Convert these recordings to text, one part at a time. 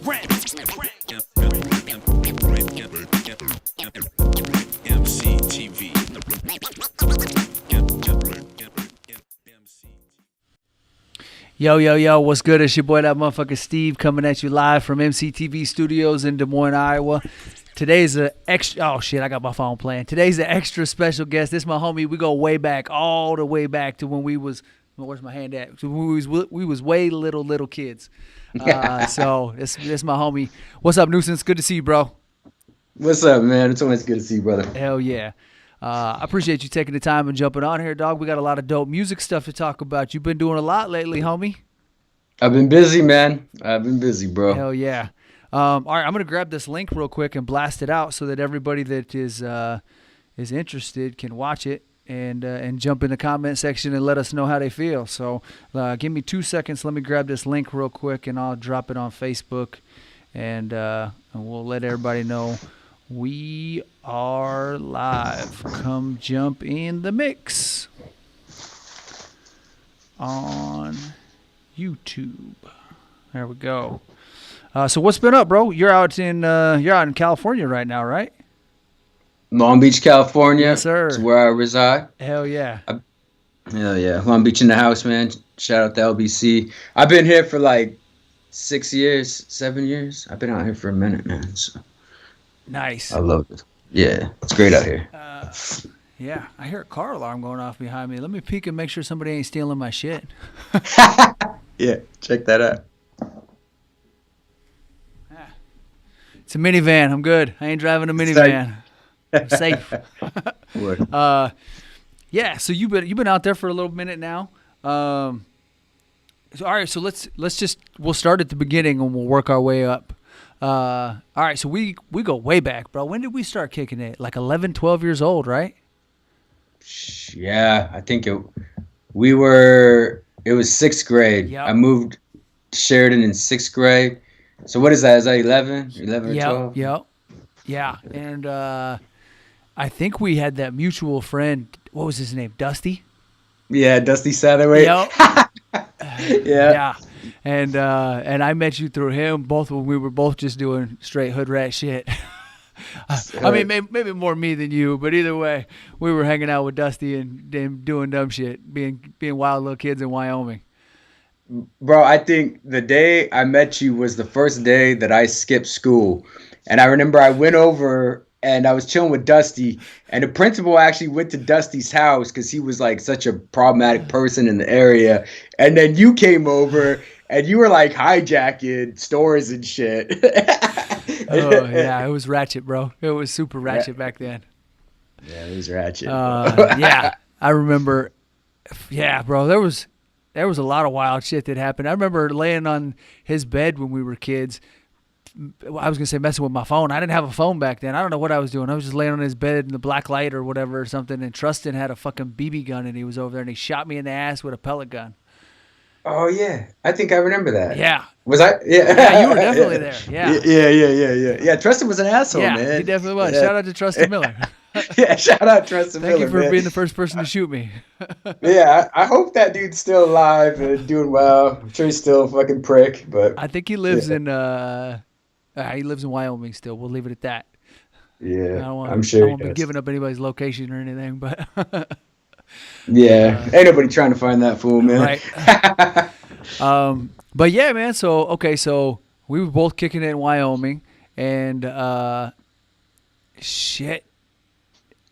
EmceeTV. Yo, what's good? It's your boy, that motherfucker Steve, coming at you live from EmceeTV Studios in Des Moines, Iowa. Today's a extra, oh shit, I got my phone playing. Today's an extra special guest. This is my homie. We go way back, all the way back to when we was, where's my hand at? So we was way little kids. So this my homie. What's up, Nuisance? Good to see you, bro. What's up, man? It's always good to see you, brother. Hell yeah. I appreciate you taking the time and jumping on here, dog. We got a lot of dope music stuff to talk about. You've been doing a lot lately, homie. I've been busy, man. I've been busy, bro. Hell yeah. All right, I'm going to grab this link real quick and blast it out so that everybody that is interested can watch it and jump in the comment section and let us know how they feel. So give me 2 seconds. Let me grab this link real quick, and I'll drop it on Facebook, and we'll let everybody know we are live. Come jump in the mix on YouTube. There we go. So what's been up, bro? You're out in California right now, right? Long Beach, California. Yes, sir. Is where I reside. Hell yeah. Hell yeah. Long Beach in the house, man. Shout out to LBC. I've been here for like 6 years, 7 years. I've been out here for a minute, man. So nice. I love it. Yeah, it's great out here. Yeah, I hear a car alarm going off behind me. Let me peek and make sure somebody ain't stealing my shit. Yeah, check that out. It's a minivan. I'm good. I ain't driving a minivan. I'm safe. Yeah. So you've been out there for a little minute now. So all right. So we'll start at the beginning and we'll work our way up. All right. So we go way back, bro. When did we start kicking it? Like 11, 12 years old, right? Yeah, I think it was sixth grade. Yep. I moved to Sheridan in sixth grade. So what is that? Is that 11 or 12? Yep. Yeah. And I think we had that mutual friend. What was his name? Dusty? Yeah, Dusty Satterway. Yep. Yeah. And I met you through him, both when we were both just doing straight hood rat shit. I mean, maybe more me than you, but either way, we were hanging out with Dusty and doing dumb shit, being wild little kids in Wyoming. Bro, I think the day I met you was the first day that I skipped school. And I remember I went over and I was chilling with Dusty. And the principal actually went to Dusty's house because he was like such a problematic person in the area. And then you came over and you were like hijacking stores and shit. Oh, yeah. It was ratchet, bro. It was super ratchet back then. Yeah, it was ratchet. Yeah. I remember. Yeah, bro. There was a lot of wild shit that happened. I remember laying on his bed when we were kids. I was going to say messing with my phone. I didn't have a phone back then. I don't know what I was doing. I was just laying on his bed in the black light or whatever or something, and Trustin had a fucking BB gun, and he was over there, and he shot me in the ass with a pellet gun. Oh, yeah. I think I remember that. Yeah. Was I? Yeah. Yeah, you were definitely there. Yeah. Yeah. Yeah, Trustin was an asshole, yeah, man. He definitely was. Yeah. Shout out to Trustin Miller. Yeah, shout out Trustin Miller. Thank you for man. being the first person to shoot me. Yeah, I hope that dude's still alive and doing well. I'm sure he's still a fucking prick, but I think he lives in Wyoming still. We'll leave it at that. Yeah, I'm sure I he won't be does. giving up anybody's location or anything, but yeah, ain't nobody trying to find that fool, man. right. But yeah, man. So we were both kicking it in Wyoming, and shit.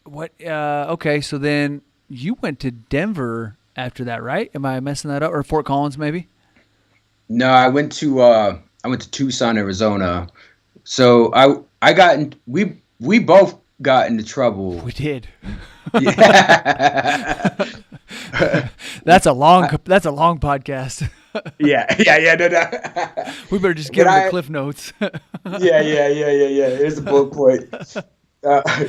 What? Okay, so then you went to Denver after that, right? Am I messing that up? Or Fort Collins, maybe? No, I went to Tucson, Arizona. So we both got into trouble. We did. Yeah. That's a long podcast. Yeah. No. We better just give them the cliff notes. Yeah. Here's the bullet point.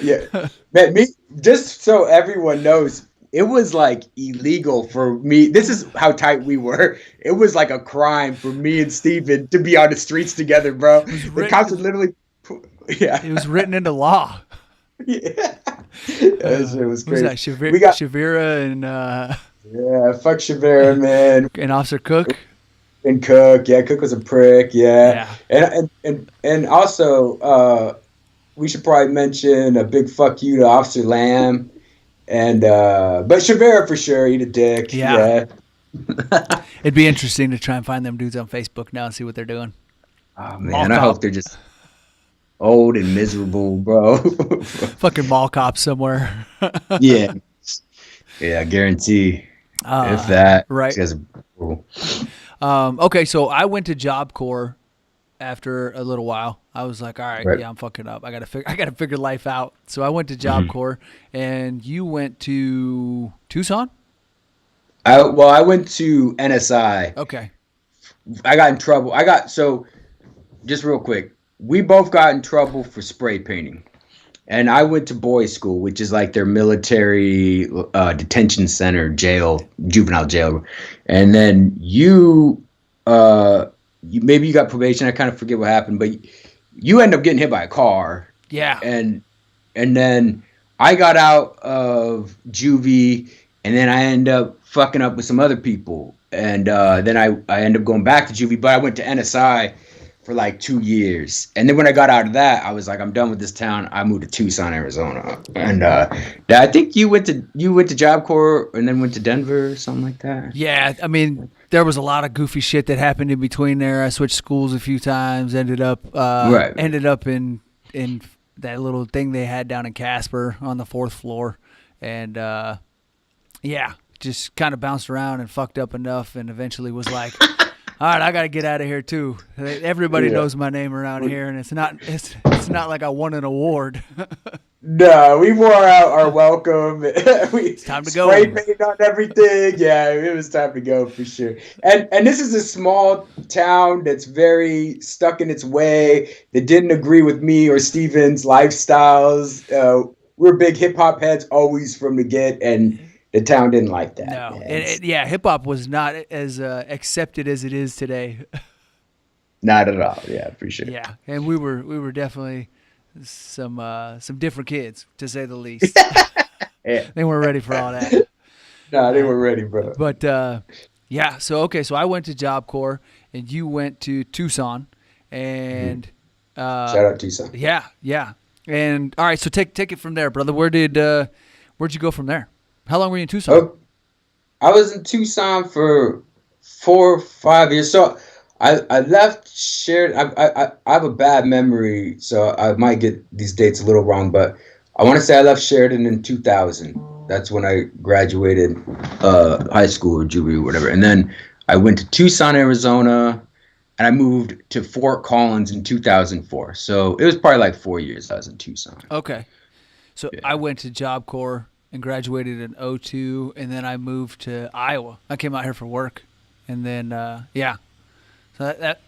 Yeah, man. Just so everyone knows, it was like illegal for me. This is how tight we were. It was like a crime for me and Steven to be on the streets together, bro. The cops would literally, yeah. It was written into law. Yeah, that shit was crazy. Who's that? Shavira and yeah, fuck Shavira, man. and Officer Cook. And Cook, yeah, Cook was a prick, yeah. Yeah. And also, we should probably mention a big fuck you to Officer Lamb, and but Shavera for sure, eat a dick, Yeah. yeah. It'd be interesting to try and find them dudes on Facebook now and see what they're doing. Oh Mall man, I hope cop. they're just old and miserable, bro. Fucking mall cop somewhere. Yeah, yeah, I guarantee. If that, Right. she has a. Okay, so I went to Job Corps after a little while. I was like, all right, Right. yeah, I'm fucking up. I gotta figure life out. So I went to Job Corps, and you went to Tucson. I went to NSI. Okay. I got in trouble. So just real quick. We both got in trouble for spray painting. And I went to boys' school, which is like their military detention center, jail, juvenile jail. And then maybe you got probation. I kind of forget what happened, but you end up getting hit by a car. Yeah. And then I got out of juvie, and then I end up fucking up with some other people. And then I end up going back to juvie, but I went to NSI for like 2 years. And then when I got out of that, I was like, I'm done with this town. I moved to Tucson, Arizona. And I think you went to Job Corps and then went to Denver or something like that. Yeah, I mean, there was a lot of goofy shit that happened in between there. I switched schools a few times. Ended up in that little thing they had down in Casper on the 4th floor, and yeah, just kind of bounced around and fucked up enough, and eventually was like, all right, I got to get out of here too. Everybody knows my name around here, and it's not like I won an award. No, we wore out our welcome. It's time to go. Spray paint on everything. Yeah, it was time to go for sure. And this is a small town that's very stuck in its way, that didn't agree with me or Steven's lifestyles. We're big hip hop heads always from the get, and the town didn't like that. No, hip hop was not as accepted as it is today. Not at all. Yeah, for sure. Yeah, and we were definitely some different kids, to say the least. Yeah. They weren't ready for all that. No, they were ready, bro. But yeah, so I went to Job Corps, and you went to Tucson, and shout out Tucson. Yeah. And all right, so take it from there, brother. Where'd you go from there? How long were you in Tucson? Oh, I was in Tucson for 4 or 5 years. So I left Sheridan. I have a bad memory, so I might get these dates a little wrong, but I want to say I left Sheridan in 2000. That's when I graduated high school or juvie or whatever. And then I went to Tucson, Arizona, and I moved to Fort Collins in 2004. So it was probably like 4 years I was in Tucson. Okay. So yeah. I went to Job Corps and graduated in 2002, and then I moved to Iowa. I came out here for work, and then yeah. So that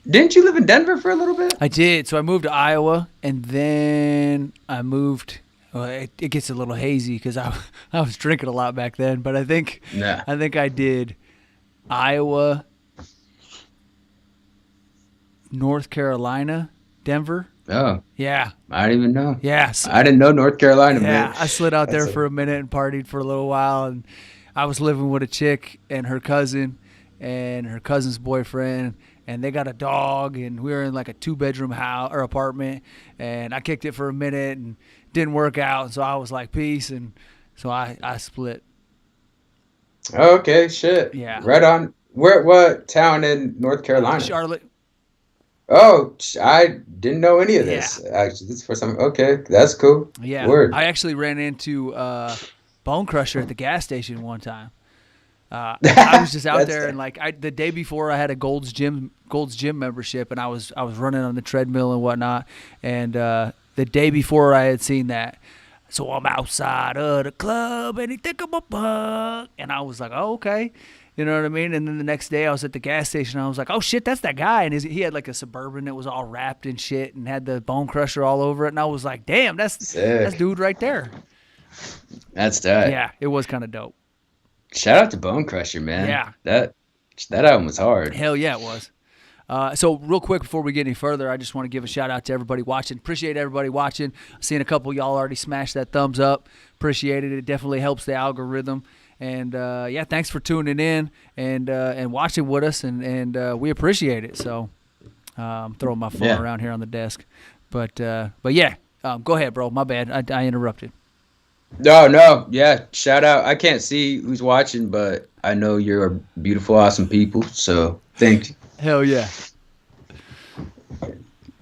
didn't you live in Denver for a little bit? I did. So I moved to Iowa, and then I moved. Well, it gets a little hazy because I was drinking a lot back then, but I think I did Iowa, North Carolina, Denver. Oh. Yeah. I didn't even know. Yeah. I didn't know North Carolina, man. Yeah, I slid out there for a minute and partied for a little while, and I was living with a chick and her cousin and her cousin's boyfriend, and they got a dog, and we were in like a 2-bedroom house or apartment, and I kicked it for a minute and didn't work out, and so I was like, peace, and so I split. Okay, shit. Yeah. Right on. What town in North Carolina? Charlotte. Oh, I didn't know any of this. Yeah. Actually, this is the first time. Okay, that's cool. Yeah. Word. I actually ran into Bone Crusher at the gas station one time. I was just out there, and like the day before, I had a Gold's Gym membership, and I was running on the treadmill and whatnot. And the day before, I had seen that. So I'm outside of the club, and he think I'm a punk, and I was like, oh, okay. You know what I mean? And then the next day I was at the gas station. I was like, oh, shit, that's that guy. And he had like a Suburban that was all wrapped in shit and had the Bone Crusher all over it. And I was like, damn, that's dude right there. That's tight. Yeah, it was kind of dope. Shout out to Bone Crusher, man. Yeah. That album was hard. Hell yeah, it was. So real quick before we get any further, I just want to give a shout out to everybody watching. Appreciate everybody watching. Seeing a couple of y'all already smash that thumbs up. Appreciate it. It definitely helps the algorithm. And yeah, thanks for tuning in and watching with us, and we appreciate it. So I'm throwing my phone around here on the desk, but yeah, go ahead, bro. My bad, I interrupted. No, yeah. Shout out. I can't see who's watching, but I know you're beautiful, awesome people. So thank you. Hell yeah.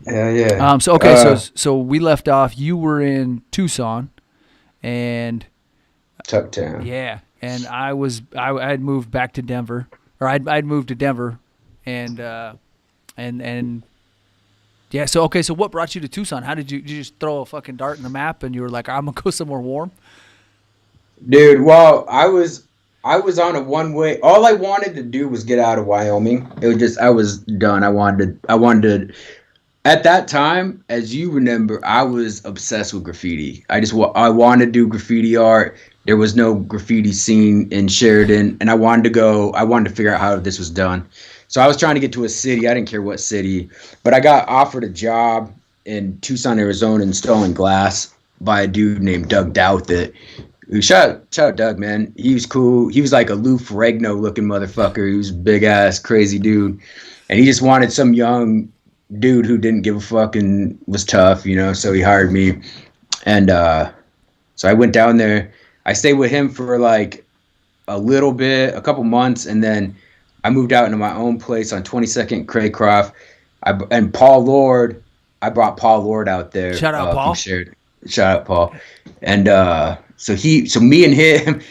Hell yeah. So okay, so we left off. You were in Tucson, and Tucktown. yeah, and I had moved back to Denver, or I'd moved to Denver, and yeah. So okay, so what brought you to Tucson? How did you just throw a fucking dart in the map and you were like, I'm gonna go somewhere warm? Dude, well, I was on a one-way. All I wanted to do was get out of Wyoming. It was just I was done. I wanted to. At that time, as you remember, I was obsessed with graffiti. I wanted to do graffiti art. There was no graffiti scene in Sheridan, and I wanted to figure out how this was done. So I was trying to get to a city. I didn't care what city, but I got offered a job in Tucson, Arizona, installing glass by a dude named Doug Douthit. Shout out Doug, man. He was cool. He was like a Lou Ferrigno looking motherfucker. He was a big ass, crazy dude. And he just wanted some young dude who didn't give a fuck and was tough, so he hired me. And so I went down there. I stayed with him for like a couple months, and then I moved out into my own place on 22nd Craycroft. And Paul Lord, I brought Paul Lord out there. Shout out Paul. Shout out Paul. And so me and him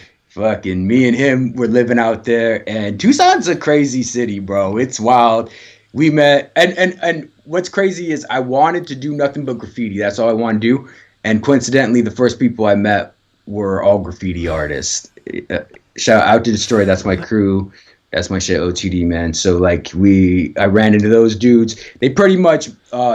were living out there. And Tucson's a crazy city, bro. It's wild. We met, and what's crazy is I wanted to do nothing but graffiti. That's all I wanted to do. And coincidentally, the first people I met were all graffiti artists. Shout out to Destroy. That's my crew. That's my shit, OTD, man. So like I ran into those dudes. They pretty much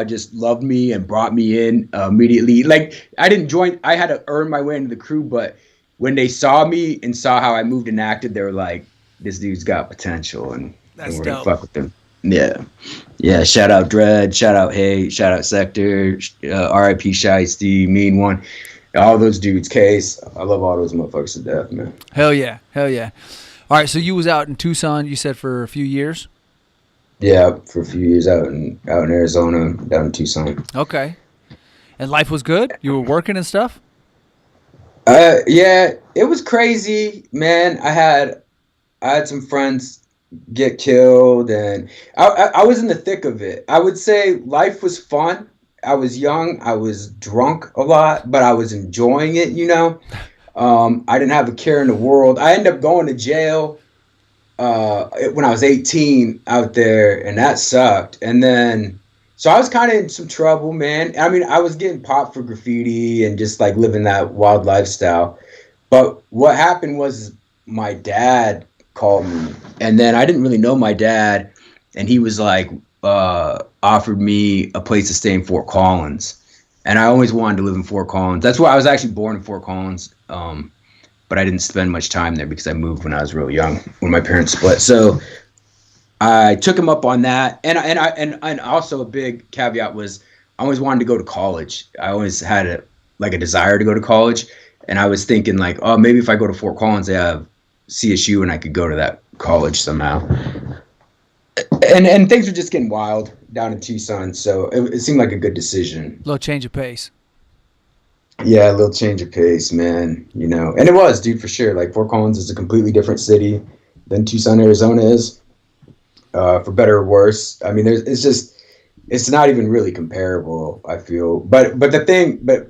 just loved me and brought me in immediately. Like I didn't join. I had to earn my way into the crew, but when they saw me and saw how I moved and acted, they were like, "This dude's got potential," and we're gonna fuck with him. Yeah. Shout out Dread. Shout out Hey. Shout out Sector. R.I.P. Shiesty. Mean One. All those dudes. Case. I love all those motherfuckers to death, man. Hell yeah. All right, so you was out in Tucson, you said, for a few years? Yeah, for a few years out in Arizona, down in Tucson. Okay. And life was good? You were working and stuff? Yeah, it was crazy, man. I had some friends get killed, and I was in the thick of it. I would say life was fun. I was young. I was drunk a lot, but I was enjoying it, I didn't have a care in the world. I ended up going to jail when I was 18 out there, and that sucked. And then, so I was kind of in some trouble, man. I mean, I was getting popped for graffiti and just like living that wild lifestyle. But what happened was my dad called me, and then I didn't really know my dad, and he was like, offered me a place to stay in Fort Collins. And I always wanted to live in Fort Collins. That's where I was actually born, in Fort Collins. But I didn't spend much time there because I moved when I was real young, when my parents split. So I took him up on that. And also a big caveat was I always wanted to go to college. I always had a desire to go to college. And I was thinking like, oh, maybe if I go to Fort Collins, they have CSU and I could go to that college somehow. And things were just getting wild down in Tucson, so it seemed like a good decision. Little change of pace. Yeah, a little change of pace, man. And it was, dude, for sure. Like Fort Collins is a completely different city than Tucson, Arizona is, for better or worse. I mean, it's not even really comparable, I feel. But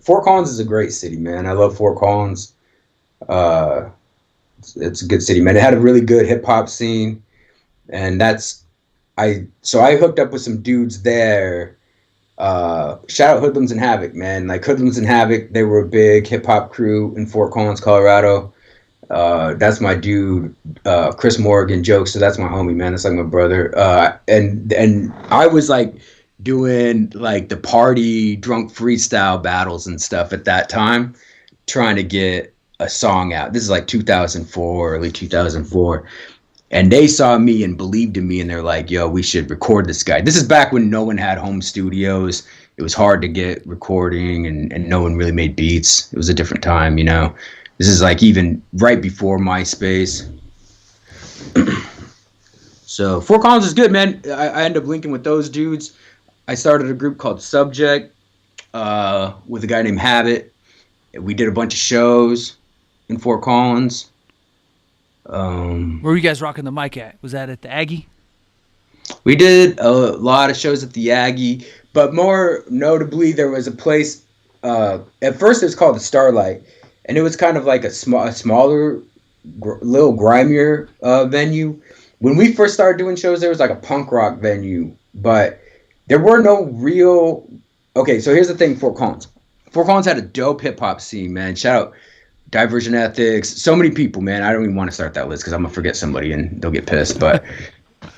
Fort Collins is a great city, man. I love Fort Collins. It's a good city, man. It had a really good hip hop scene, and I hooked up with some dudes there. Shout out Hoodlums and Havoc, man. Like Hoodlums and Havoc, they were a big hip hop crew in Fort Collins, Colorado. That's my dude, Chris Morgan Jokes. So that's my homie, man. That's like my brother. And I was like doing like the party drunk freestyle battles and stuff at that time, trying to get a song out. This is like 2004, early 2004. And they saw me and believed in me, and they're like, yo, we should record this guy. This is back when no one had home studios. It was hard to get recording, and no one really made beats. It was a different time, This is like even right before MySpace. So Fort Collins is good, man. I ended up linking with those dudes. I started a group called Subject with a guy named Habit. We did a bunch of shows in Fort Collins. Where were you guys rocking the mic at? Was that at the Aggie? We did a lot of shows at the Aggie, but more notably, there was a place. At first, it was called the Starlight, and it was kind of like a smaller, little grimier venue. When we first started doing shows, there was like a punk rock venue, but there were no real. Okay, so here's the thing: Fort Collins. Fort Collins had a dope hip hop scene, man. Shout out Divergent Ethics. So many people, man. I don't even want to start that list because I'm gonna forget somebody and they'll get pissed. But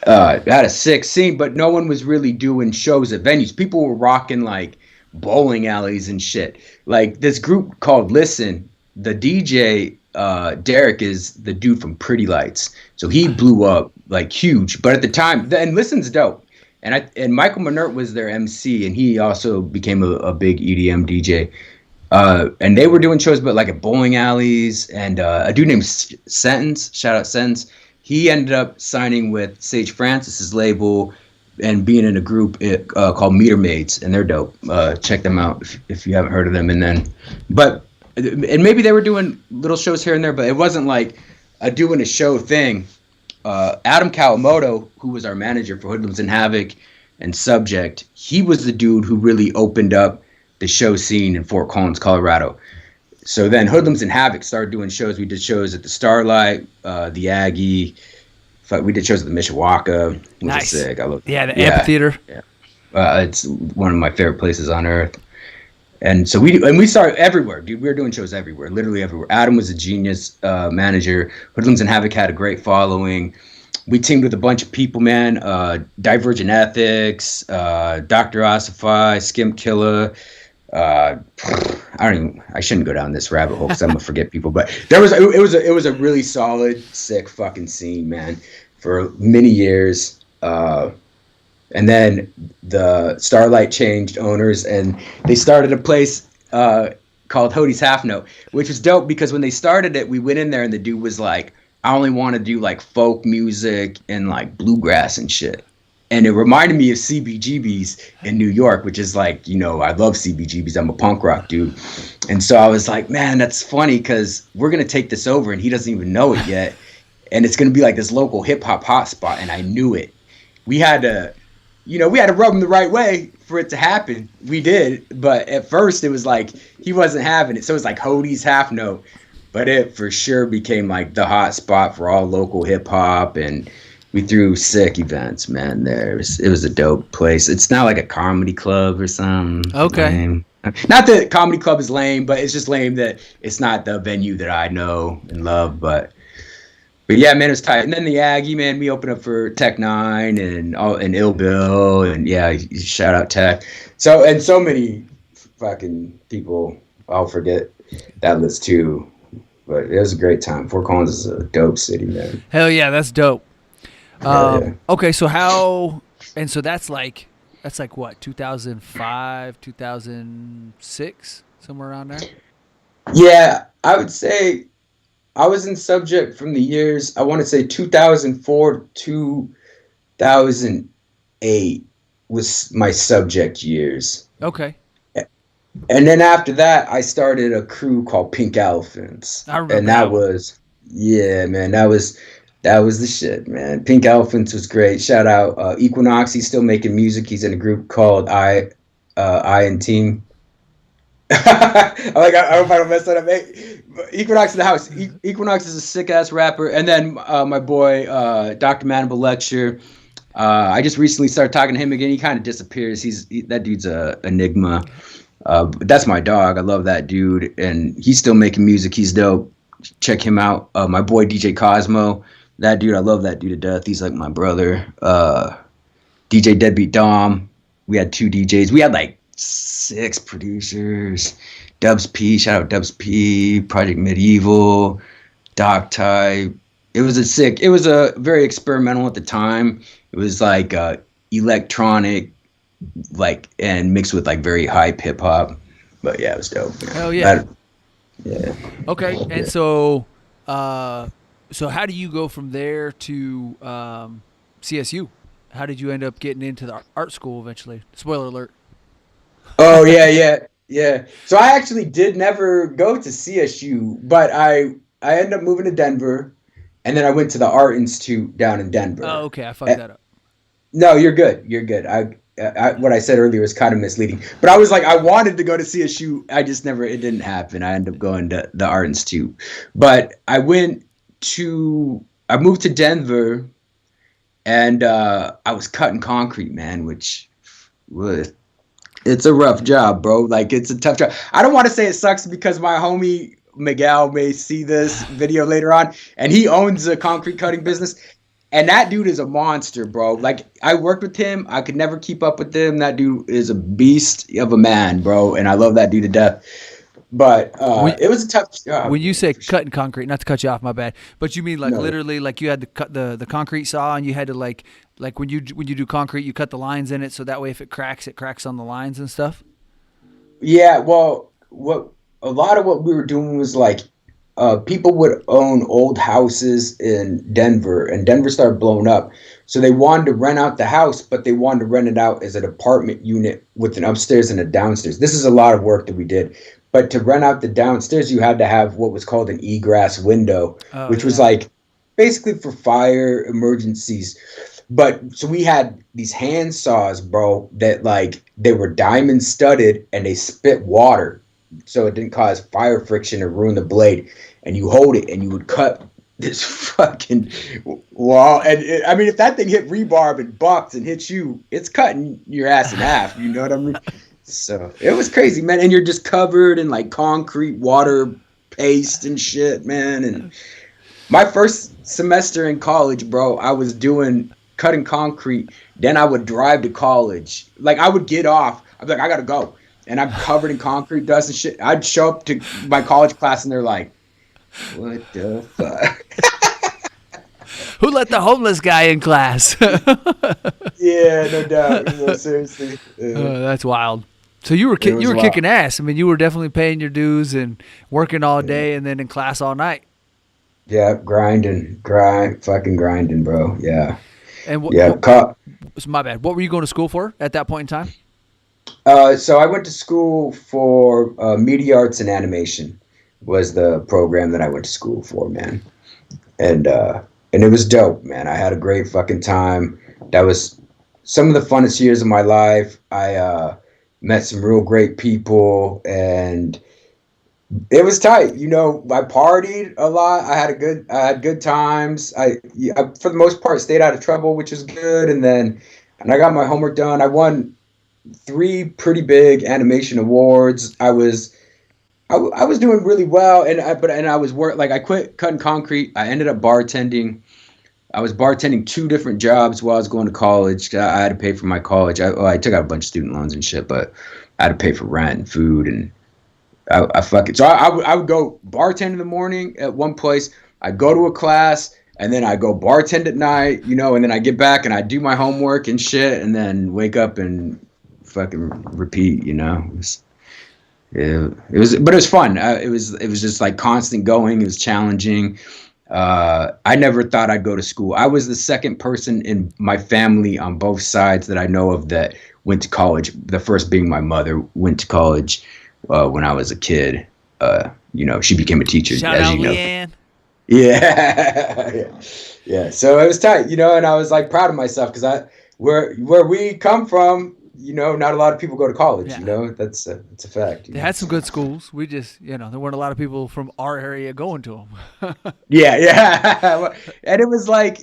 it had a sick scene, but no one was really doing shows at venues. People were rocking like bowling alleys and shit. Like this group called Listen. The DJ Derek is the dude from Pretty Lights, so he blew up like huge. But at the time, and Listen's dope. And Michael Minert was their MC, and he also became a big EDM DJ. And they were doing shows, but like at bowling alleys. And a dude named Sentence, shout out Sentence, he ended up signing with Sage Francis's label and being in a group called Meter Maids, and they're dope. Check them out if you haven't heard of them. And maybe they were doing little shows here and there, but it wasn't like a doing a show thing. Adam Kawamoto, who was our manager for Hoodlums and Havoc and Subject, he was the dude who really opened up the show scene in Fort Collins, Colorado. So then Hoodlums and Havoc started doing shows. We did shows at the Starlight, the Aggie. We did shows at the Mishawaka, which Nice. is sick. The amphitheater. Yeah. It's one of my favorite places on earth. And so we started everywhere, dude. We were doing shows everywhere, literally everywhere. Adam was a genius manager. Hoodlums and Havoc had a great following. We teamed with a bunch of people, man. Divergent Ethics, Dr. Asifai, Skimp Killer. I shouldn't go down this rabbit hole because I'm gonna forget people. But it was a really solid, sick fucking scene, man, for many years. And then the Starlight changed owners, and they started a place called Hodie's Half Note, which was dope because when they started it, we went in there and the dude was like, I only want to do like folk music and like bluegrass and shit. And it reminded me of CBGB's in New York, which is like, I love CBGB's. I'm a punk rock dude. And so I was like, man, that's funny because we're going to take this over and he doesn't even know it yet. And it's going to be like this local hip hop hotspot. And I knew it. We had to rub him the right way for it to happen. We did. But at first it was like, he wasn't having it. So it was like Hodie's Half Note. But it for sure became like the hot spot for all local hip hop. And we threw sick events, man. It was a dope place. It's not like a comedy club or something. Okay. Lame. Not that comedy club is lame, but it's just lame that it's not the venue that I know and love. But yeah, man, it was tight. And then the Aggie, man, we opened up for Tech Nine and Ill Bill, and yeah, shout out Tech. So many fucking people. I'll forget that list too. But it was a great time. Fort Collins is a dope city, man. Hell yeah, that's dope. Yeah. Okay, so that's like what, 2005, 2006, somewhere around there? Yeah, I would say I was in Subject from the years, I want to say 2004 to 2008 was my Subject years. Okay. And then after that, I started a crew called Pink Elephants. I remember and that was, yeah, man, that was the shit, man. Pink Elephants was great. Shout out Equinox. He's still making music. He's in a group called I and Team. I hope I don't mess that up. Hey, Equinox in the house. Equinox is a sick ass rapper. And then my boy Dr. Manable Lecture. I just recently started talking to him again. He kind of disappears. That dude's a enigma. But that's my dog. I love that dude, and he's still making music. He's dope. Check him out. My boy DJ Cosmo. That dude, I love that dude to death. He's like my brother. DJ Deadbeat Dom. We had 2 DJs. We had like 6 producers. Dubs P, shout out Dubs P, Project Medieval, Doc Type. It was a very experimental at the time. It was like electronic, like, and mixed with like very hype hip hop. But yeah, it was dope. Hell yeah. Yeah. Okay, and so, so how do you go from there to CSU? How did you end up getting into the art school eventually? Spoiler alert. Oh yeah, yeah, yeah. So I actually did never go to CSU, but I ended up moving to Denver, and then I went to the Art Institute down in Oh, Denver. okay, I fucked Uh, that up. no, you're good. You're good. What I said earlier was kind of misleading, but I was like, I wanted to go to CSU. I just never. It didn't happen. I ended up going to the Art Institute, but I moved to Denver, and I was cutting concrete, man, which was it's a rough job, bro. Like it's a tough job. I don't want to say it sucks because my homie Miguel may see this video later on, and he owns a concrete cutting business. And that dude is a monster, bro. Like I worked with him, I could never keep up with him. That dude is a beast of a man, bro, and I love that dude to death. But When, it was a tough job, when you man, say for sure. cutting concrete, not to cut you off, my bad, but you mean like No, literally, like you had to cut the concrete saw, and you had to like when you do concrete, you cut the lines in it, so that way if it cracks on the lines and stuff. yeah, well, what a lot of what we were doing was like people would own old houses in Denver, and Denver started blowing up. So they wanted to rent out the house, but they wanted to rent it out as an apartment unit with an upstairs and a downstairs. This is a lot of work that we did. But to rent out the downstairs, you had to have what was called an egress window, Oh which was yeah. like basically for fire emergencies. But so we had these hand saws, bro, that like they were diamond studded and they spit water so it didn't cause fire friction or ruin the blade. And you hold it and you would cut this fucking wall. And I mean, if that thing hit rebarb and bucked and hit you, it's cutting your ass in half. You know what I mean? So it was crazy, man. And you're just covered in like concrete, water, paste, and shit, man. And my first semester in college, bro, I was doing cutting concrete. Then I would drive to college. Like I would get off. I'd be like, I gotta go. And I'm covered in concrete dust and shit. I'd show up to my college class and they're like, what the fuck? Who let the homeless guy in class? Yeah, no doubt. Seriously. That's wild. So you were It you was were wild. kicking ass. I mean, you were definitely paying your dues and working all Yeah, day, and then in class all night. yeah, fucking grinding, bro. Yeah. And Yeah. my bad. What were you going to school for at that point in time? So I went to school for media arts and animation was the program that I went to school for, man. And it was dope, man. I had a great fucking time. That was some of the funnest years of my life. I met some real great people, and it was tight. You know, I partied a lot. I had good times. For the most part, stayed out of trouble, which is good. And I got my homework done. I won three pretty big animation awards. I was doing really well, and I was I quit cutting concrete. I ended up bartending. I was bartending two different jobs while I was going to college. I had to pay for my college. I took out a bunch of student loans and shit, but I had to pay for rent and food, and I fuck it. So I would go bartend in the morning at one place. I'd go to a class, and then I go bartend at night, you know, and then I get back and I do my homework and shit, and then wake up and fucking repeat, you know. But it was fun. It was just like constant going. It was challenging. I never thought I'd go to school. I was the second person in my family on both sides that I know of that went to college. The first being my mother went to college when I was a kid. You know, she became a teacher, Shout as out, you know. Leanne. Yeah, yeah, yeah. So it was tight, you know, and I was like proud of myself because where we come from, you know, not a lot of people go to college. You Yeah. know, that's a fact. You They know, had some so. good schools. We just, there weren't a lot of people from our area going to them. Yeah, yeah. And it was like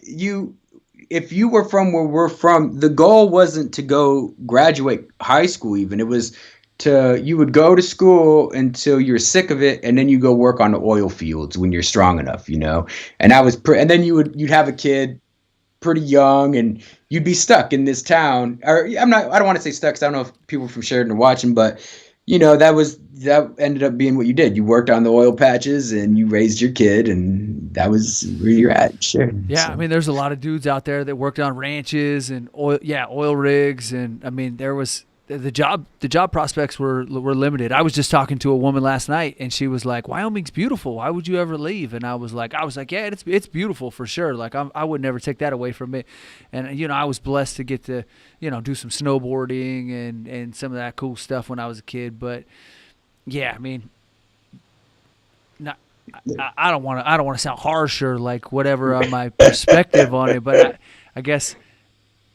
if you were from where we're from, the goal wasn't to go graduate high school even. It was you would go to school until you're sick of it, and then you go work on the oil fields when you're strong enough, you know. And and then you'd have a kid pretty young, and you'd be stuck in this town. Or I don't want to say stuck, 'cause I don't know if people from Sheridan are watching, but you know, that ended up being what you did. You worked on the oil patches and you raised your kid, and that was where you're at. Sure. Yeah, So, I mean, there's a lot of dudes out there that worked on ranches and oil rigs, and I mean, the job prospects were limited. I was just talking to a woman last night, and she was like, "Wyoming's beautiful. Why would you ever leave?" And I was like, "Yeah, it's beautiful for sure. Like I would never take that away from it." And I was blessed to get to do some snowboarding and some of that cool stuff when I was a kid. But yeah, I mean, not. I don't want to sound harsh or like whatever on my perspective on it, but I guess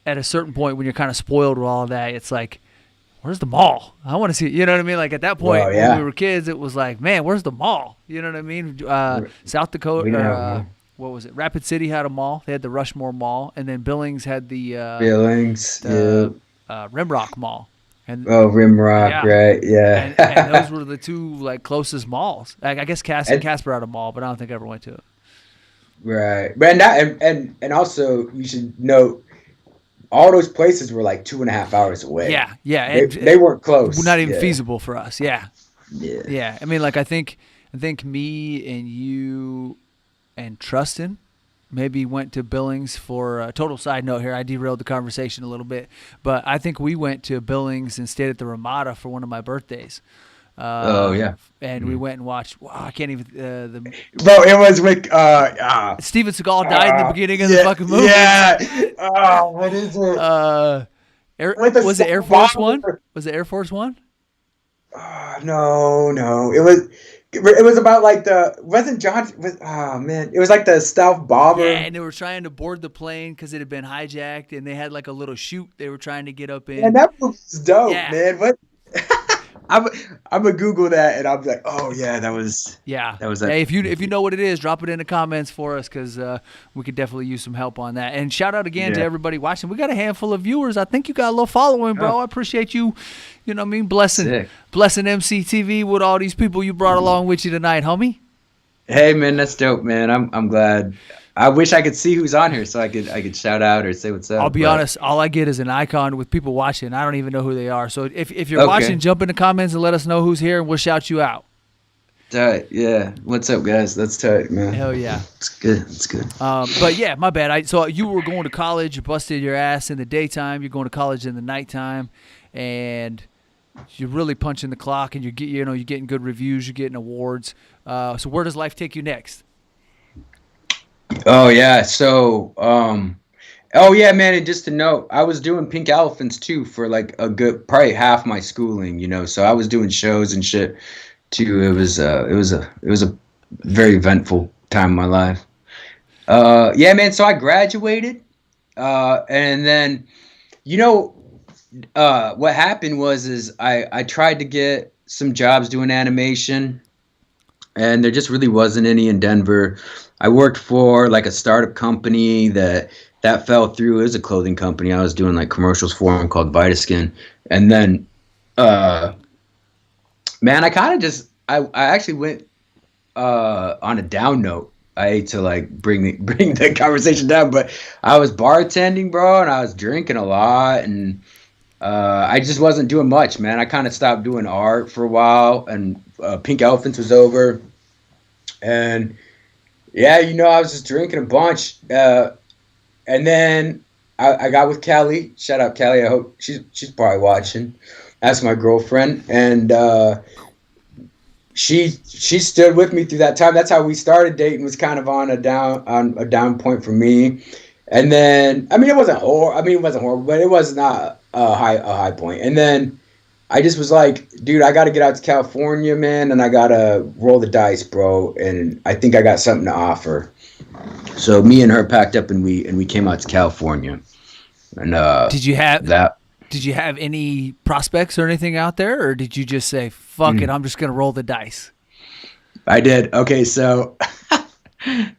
at a certain point when you're kind of spoiled with all of that, it's like, where's the mall? I want to see it. You know what I mean? Like at that point when we were kids, it was like, man, where's the mall? You know what I mean? South Dakota, what was it? Rapid City had a mall. They had the Rushmore Mall, and then Billings had the Rimrock Mall. And Rimrock, right? Yeah. and those were the two like closest malls. I guess Cass and Casper had a mall, but I don't think I ever went to it. Right, but and also you should note, all those places were like 2.5 hours away. Yeah. They weren't close. Not even feasible for us. Yeah. Yeah. I mean, like I think me and you and Trustin maybe went to Billings for a total side note here. I derailed the conversation a little bit, but I think we went to Billings and stayed at the Ramada for one of my birthdays. And we went and watched. Wow, I can't even. Bro, it was with Steven Seagal died in the beginning of the fucking movie. Yeah. What is it? Was it Air Force One? Was it Air Force One? No. It was about like it was like the stealth bomber. Yeah, and they were trying to board the plane because it had been hijacked, and they had like a little chute they were trying to get up in. And that movie's dope, man. What? I'm gonna Google that, and I'll be like, oh yeah, that was. Hey, if you know what it is, drop it in the comments for us, because we could definitely use some help on that. And shout out again to everybody watching. We got a handful of viewers. I think you got a little following, bro. I appreciate you. You know what I mean? Blessing EmceeTV with all these people you brought along with you tonight, homie. Hey man, that's dope, man. I'm glad. I wish I could see who's on here so I could shout out or say what's up. I'll be honest, all I get is an icon with people watching. I don't even know who they are. So if you're watching, jump in the comments and let us know who's here, and we'll shout you out. Tight, yeah. What's up, guys? That's tight, man. Hell yeah. It's good. It's good. But yeah, my bad. So you were going to college, you busted your ass in the daytime, you're going to college in the nighttime, and you're really punching the clock, and you're getting good reviews, you're getting awards. So where does life take you next? Oh yeah, so man, and just to note, I was doing Pink Elephants too for like probably half my schooling, so I was doing shows and shit too. It was a very eventful time in my life. Man, so I graduated, and then what happened was I tried to get some jobs doing animation, and there just really wasn't any in Denver. I worked for like a startup company that fell through. It was a clothing company. I was doing like commercials for them called Vitaskin. And then, man, I kind of I actually went on a down note. I hate to like bring the conversation down, but I was bartending, bro, and I was drinking a lot, and I just wasn't doing much, man. I kind of stopped doing art for a while, and Pink Elephants was over, and yeah, I was just drinking a bunch, and then I got with Callie. Shout out Callie. I hope she's probably watching. That's my girlfriend, and she stood with me through that time. That's how we started dating. Was kind of on a down point for me, and then it wasn't horrible, but it was not a high point. And then I just was like, dude, I got to get out to California, man, and I got to roll the dice, bro, and I think I got something to offer. So me and her packed up, and we came out to California. And Did you have any prospects or anything out there, or did you just say, fuck it, I'm just going to roll the dice? I did. Okay, so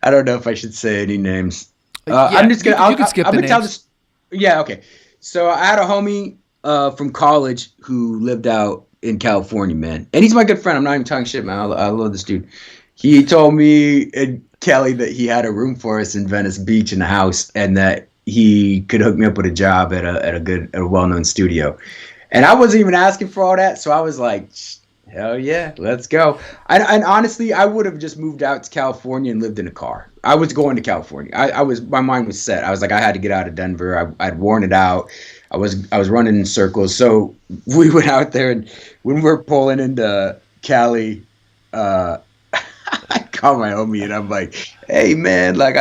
I don't know if I should say any names. I'm just going to you can skip the names. Tell this. Yeah, okay. So I had a homie from college who lived out in California, man. And he's my good friend. I'm not even talking shit, man. I love this dude. He told me and Kelly that he had a room for us in Venice Beach in a house, and that he could hook me up with a job at a well-known studio. And I wasn't even asking for all that, so I was like, hell yeah, let's go. And honestly, I would have just moved out to California and lived in a car. I was going to California. My mind was set. I was like, I had to get out of Denver. I'd worn it out. I was running in circles. So we went out there, and when we're pulling into Cali, I call my homie and I'm like, "Hey man, like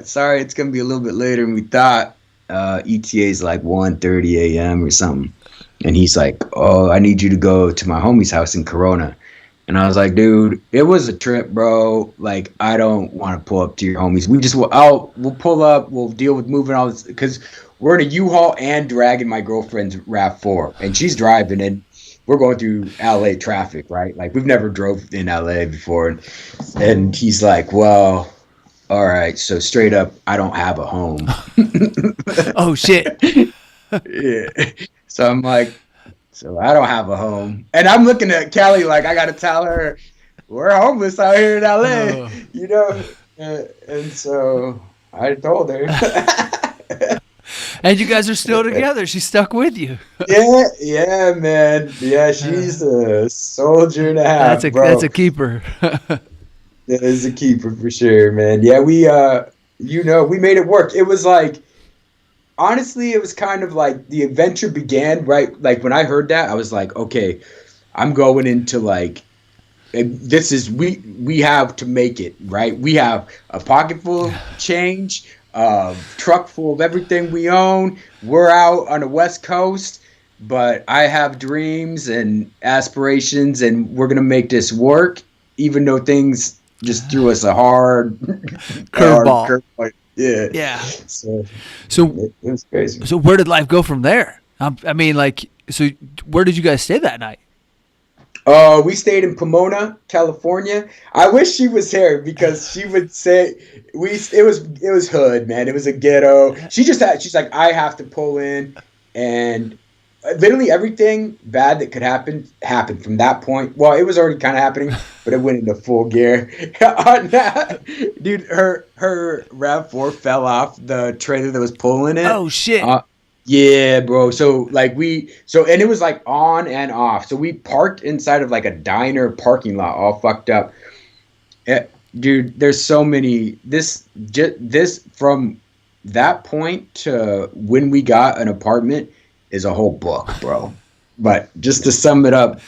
sorry, it's gonna be a little bit later than we thought. ETA's like 1:30 a.m. or something." And he's like, "Oh, I need you to go to my homie's house in Corona." And I was like, "Dude, it was a trip, bro. Like, I don't want to pull up to your homies. We'll pull up. We'll deal with moving all this because we're in a U-Haul and dragging my girlfriend's RAV4, and she's driving, and we're going through LA traffic, right? Like, we've never drove in LA before." And he's like, "Well, all right. So straight up, I don't have a home." Oh shit. Yeah. So I'm like, "So I don't have a home," and I'm looking at Kelly like I gotta tell her we're homeless out here in LA, you know. And so I told her. And you guys are still together. She stuck with you. Yeah, man. Yeah, she's a soldier and a half, bro. That's a keeper. That is a keeper for sure, man. Yeah, we we made it work. It was like, honestly, it was kind of like the adventure began, right? Like when I heard that, I was like, okay, I'm going into like, this is, we have to make it, right? We have a pocket full of change, truck full of everything we own. We're out on the West Coast, but I have dreams and aspirations, and we're going to make this work, even though things just threw us a hard curveball. Yeah. So it was crazy. So where did life go from there? I mean, like, so where did you guys stay that night? We stayed in Pomona, California. I wish she was here because she would say it was hood, man. It was a ghetto. She's like, I have to pull in, and literally everything bad that could happen happened from that point. Well, it was already kind of happening, but it went into full gear. Dude, her RAV4 fell off the trailer that was pulling it. Oh shit. Yeah, bro. So like and it was like on and off. So we parked inside of like a diner parking lot, all fucked up. Dude, there's so many. This from that point to when we got an apartment is a whole book, bro. But just to sum it up,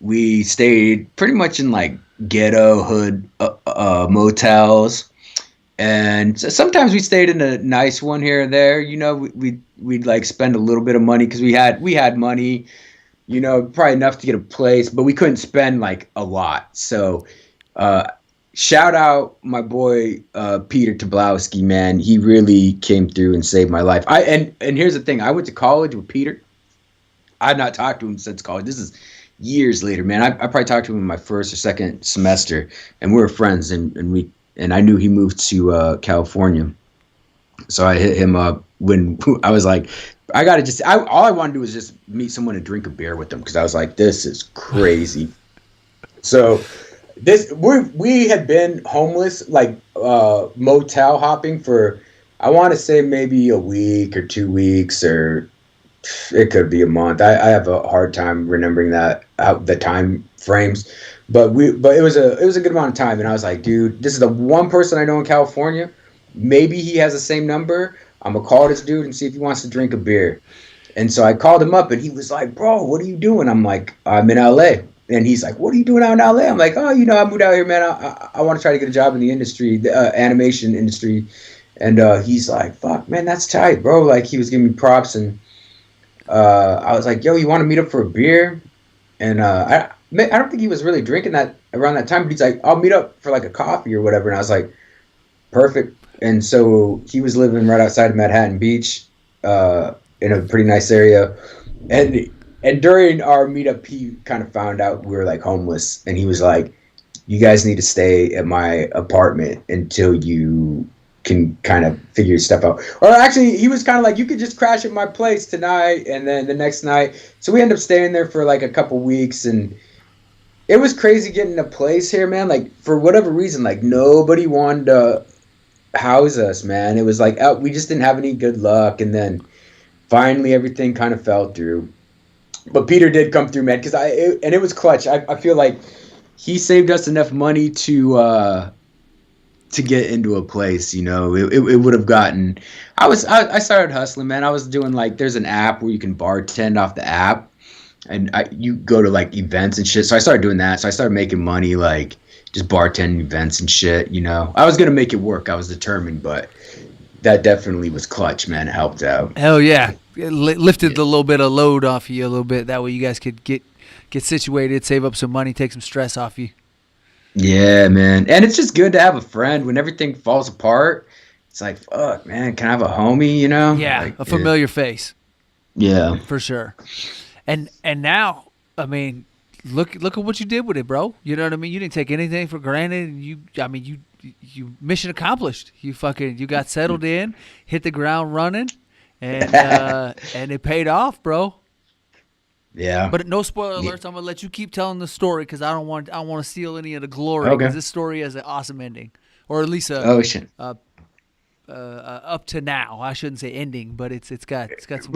we stayed pretty much in like ghetto hood motels. And sometimes we stayed in a nice one here or there. You know, we'd like spend a little bit of money because we had money, you know, probably enough to get a place, but we couldn't spend like a lot. So shout out my boy Peter Toblowski, man. He really came through and saved my life. And here's the thing. I went to college with Peter. I've not talked to him since college. This is years later, man. I probably talked to him in my first or second semester, and we were friends, and I knew he moved to California. So I hit him up when I was like, all I wanted to do was just meet someone and drink a beer with them because I was like, this is crazy. So we had been homeless, like motel hopping for, I want to say maybe a week or 2 weeks, or it could be a month. I have a hard time remembering the time frames. But it was a good amount of time, and I was like, dude, this is the one person I know in California. Maybe he has the same number. I'm gonna call this dude and see if he wants to drink a beer. And so I called him up, and he was like, bro, what are you doing? I'm like, I'm in LA. And he's like, what are you doing out in LA? I'm like, oh, you know, I moved out here, man. I want to try to get a job in the industry, the animation industry. And he's like, fuck, man, that's tight, bro. Like, he was giving me props, and I was like, yo, you want to meet up for a beer? And I don't think he was really drinking that around that time, but he's like, I'll meet up for like a coffee or whatever. And I was like, perfect. And so he was living right outside of Manhattan Beach, in a pretty nice area. And during our meetup, he kind of found out we were like homeless, and he was like, you guys need to stay at my apartment until you can kind of figure your stuff out. Or actually, he was kind of like, you could just crash at my place tonight and then the next night. So we ended up staying there for like a couple weeks, and it was crazy getting a place here, man. Like, for whatever reason, like, nobody wanted to house us, man. It was like, we just didn't have any good luck. And then finally everything kind of fell through. But Peter did come through, man, because it was clutch. I feel like he saved us enough money to to get into a place, you know. It would have gotten. I started hustling, man. I was doing like there's an app where you can bartend off the app, and you go to like events and shit. So I started doing that. So I started making money like just bartending events and shit. You know, I was gonna make it work. I was determined, but that definitely was clutch, man. It helped out. Hell yeah, it lifted the little bit of load off you a little bit. That way you guys could get situated, save up some money, take some stress off you. Yeah, man. And it's just good to have a friend when everything falls apart. It's like, fuck, man, can I have a homie, you know? Yeah, like, a familiar face. Yeah. For sure. And now, I mean, look at what you did with it, bro. You know what I mean? You didn't take anything for granted. You mission accomplished. You got settled in, hit the ground running, and and it paid off, bro. Yeah. But no spoiler alerts. I'm gonna let you keep telling the story because I don't want to steal any of the glory. Because this story has an awesome ending, or at least up to now. I shouldn't say ending, but it's got some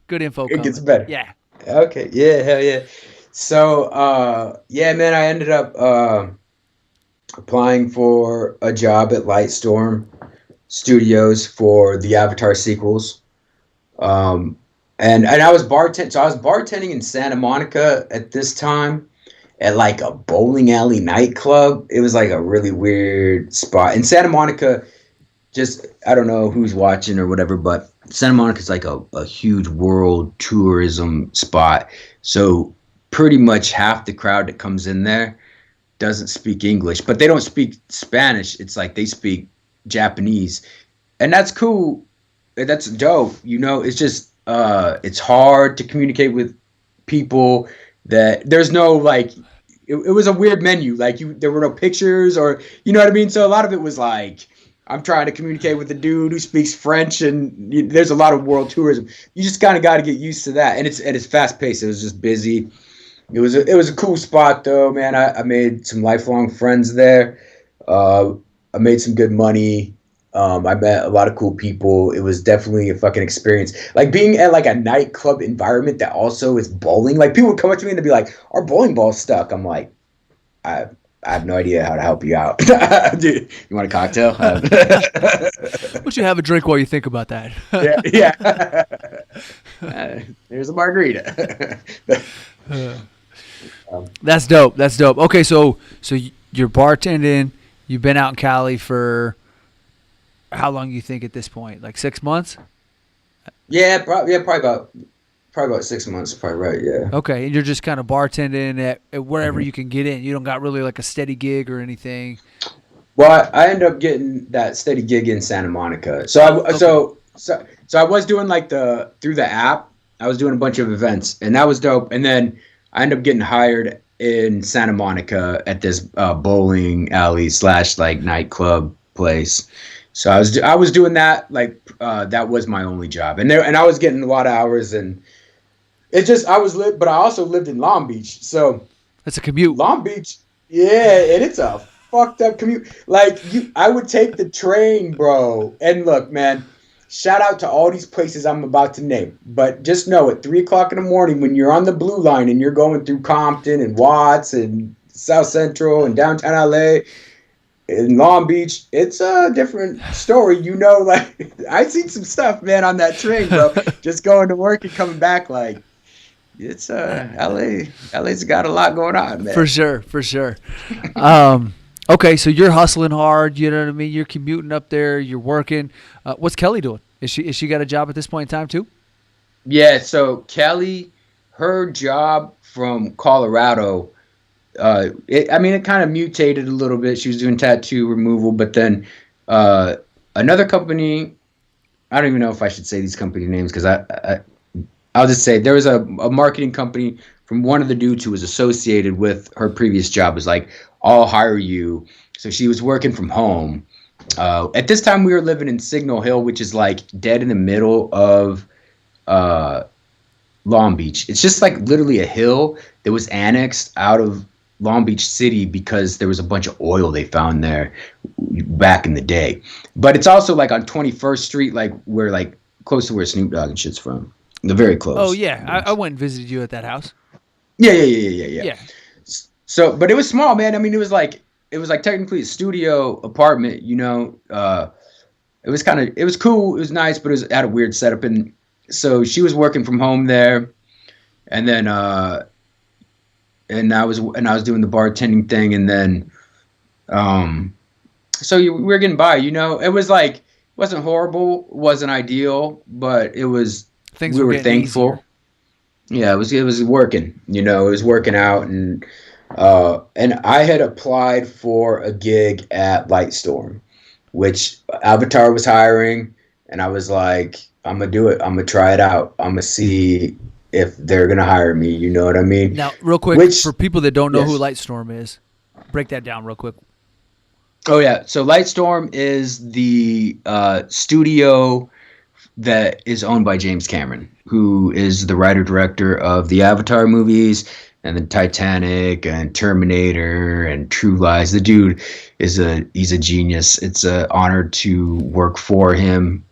good info. It gets better. Yeah. Okay. Yeah. Hell yeah. So yeah, man, I ended up applying for a job at Lightstorm Studios for the Avatar sequels. And I was bartending. So I was bartending in Santa Monica at this time at like a bowling alley nightclub. It was like a really weird spot. In Santa Monica, just, I don't know who's watching or whatever, but Santa Monica is like a huge world tourism spot. So pretty much half the crowd that comes in there doesn't speak English, but they don't speak Spanish. It's like they speak Japanese. And that's cool. That's dope. You know, it's just, it's hard to communicate with people that there's no like it was a weird menu, like there were no pictures, or you know what I mean. So a lot of it was like I'm trying to communicate with a dude who speaks French, and there's a lot of world tourism. You just kind of got to get used to that, and it's fast paced. It was just busy. It was a cool spot though, man. I made some lifelong friends there. I made some good money. I met a lot of cool people. It was definitely a fucking experience. Like being at like a nightclub environment that also is bowling. Like people would come up to me and they'd be like, "Our bowling ball's stuck." I'm like, I have no idea how to help you out. Dude, you want a cocktail? Why don't you have a drink while you think about that? Yeah. There's a margarita. That's dope. That's dope. Okay, so you're bartending. You've been out in Cali for how long you think at this point? Like 6 months? Yeah, probably about 6 months. Probably right. Yeah. Okay, and you're just kind of bartending at wherever you can get in. You don't got really like a steady gig or anything. Well, I ended up getting that steady gig in Santa Monica. So I was doing like through the app. I was doing a bunch of events, and that was dope. And then I ended up getting hired in Santa Monica at this bowling alley / like nightclub place. So I was doing that, like that was my only job, and I was getting a lot of hours, and it just but I also lived in Long Beach, so that's a commute. Long Beach, yeah, and it's a fucked up commute. Like I would take the train, bro, and look, man, shout out to all these places I'm about to name, but just know at 3:00 in the morning when you're on the Blue Line and you're going through Compton and Watts and South Central and downtown LA. In Long Beach, it's a different story. You know, like I seen some stuff, man, on that train, bro. Just going to work and coming back, like it's LA. LA's got a lot going on, man. For sure. Okay, so you're hustling hard. You know what I mean. You're commuting up there. You're working. What's Kelly doing? Is she got a job at this point in time too? Yeah. So Kelly, her job from Colorado. It kind of mutated a little bit. She was doing tattoo removal, but then another company, I don't even know if I should say these company names because I'll just say there was a marketing company from one of the dudes who was associated with her previous job was like, I'll hire you. So she was working from home. At this time we were living in Signal Hill, which is like dead in the middle of Long Beach. It's just like literally a hill that was annexed out of Long Beach City because there was a bunch of oil they found there back in the day. But it's also like on 21st Street, like where like close to where Snoop Dogg and shit's from. They're very close. Oh yeah, I went and visited you at that house. Yeah. So, but it was small, man. I mean, it was like it was like technically a studio apartment, you know. It was cool, it was nice, but it had a weird setup. And so she was working from home there, and then and I was doing the bartending thing, and then so we were getting by, you know. It was like, it wasn't horrible, wasn't ideal, but it was, Things we were thankful. easier. Yeah, it was working, you know, it was working out. And I had applied for a gig at Lightstorm, which Avatar was hiring, and I was like, I'm gonna do it. I'm gonna try it out. I'm gonna see if they're gonna hire me. You know what I mean? Now, real quick, for people that don't know who Lightstorm is, break that down real quick. Oh yeah, so Lightstorm is the studio that is owned by James Cameron, who is the writer-director of the Avatar movies and then Titanic and Terminator and True Lies. The dude he's a genius. It's an honor to work for him.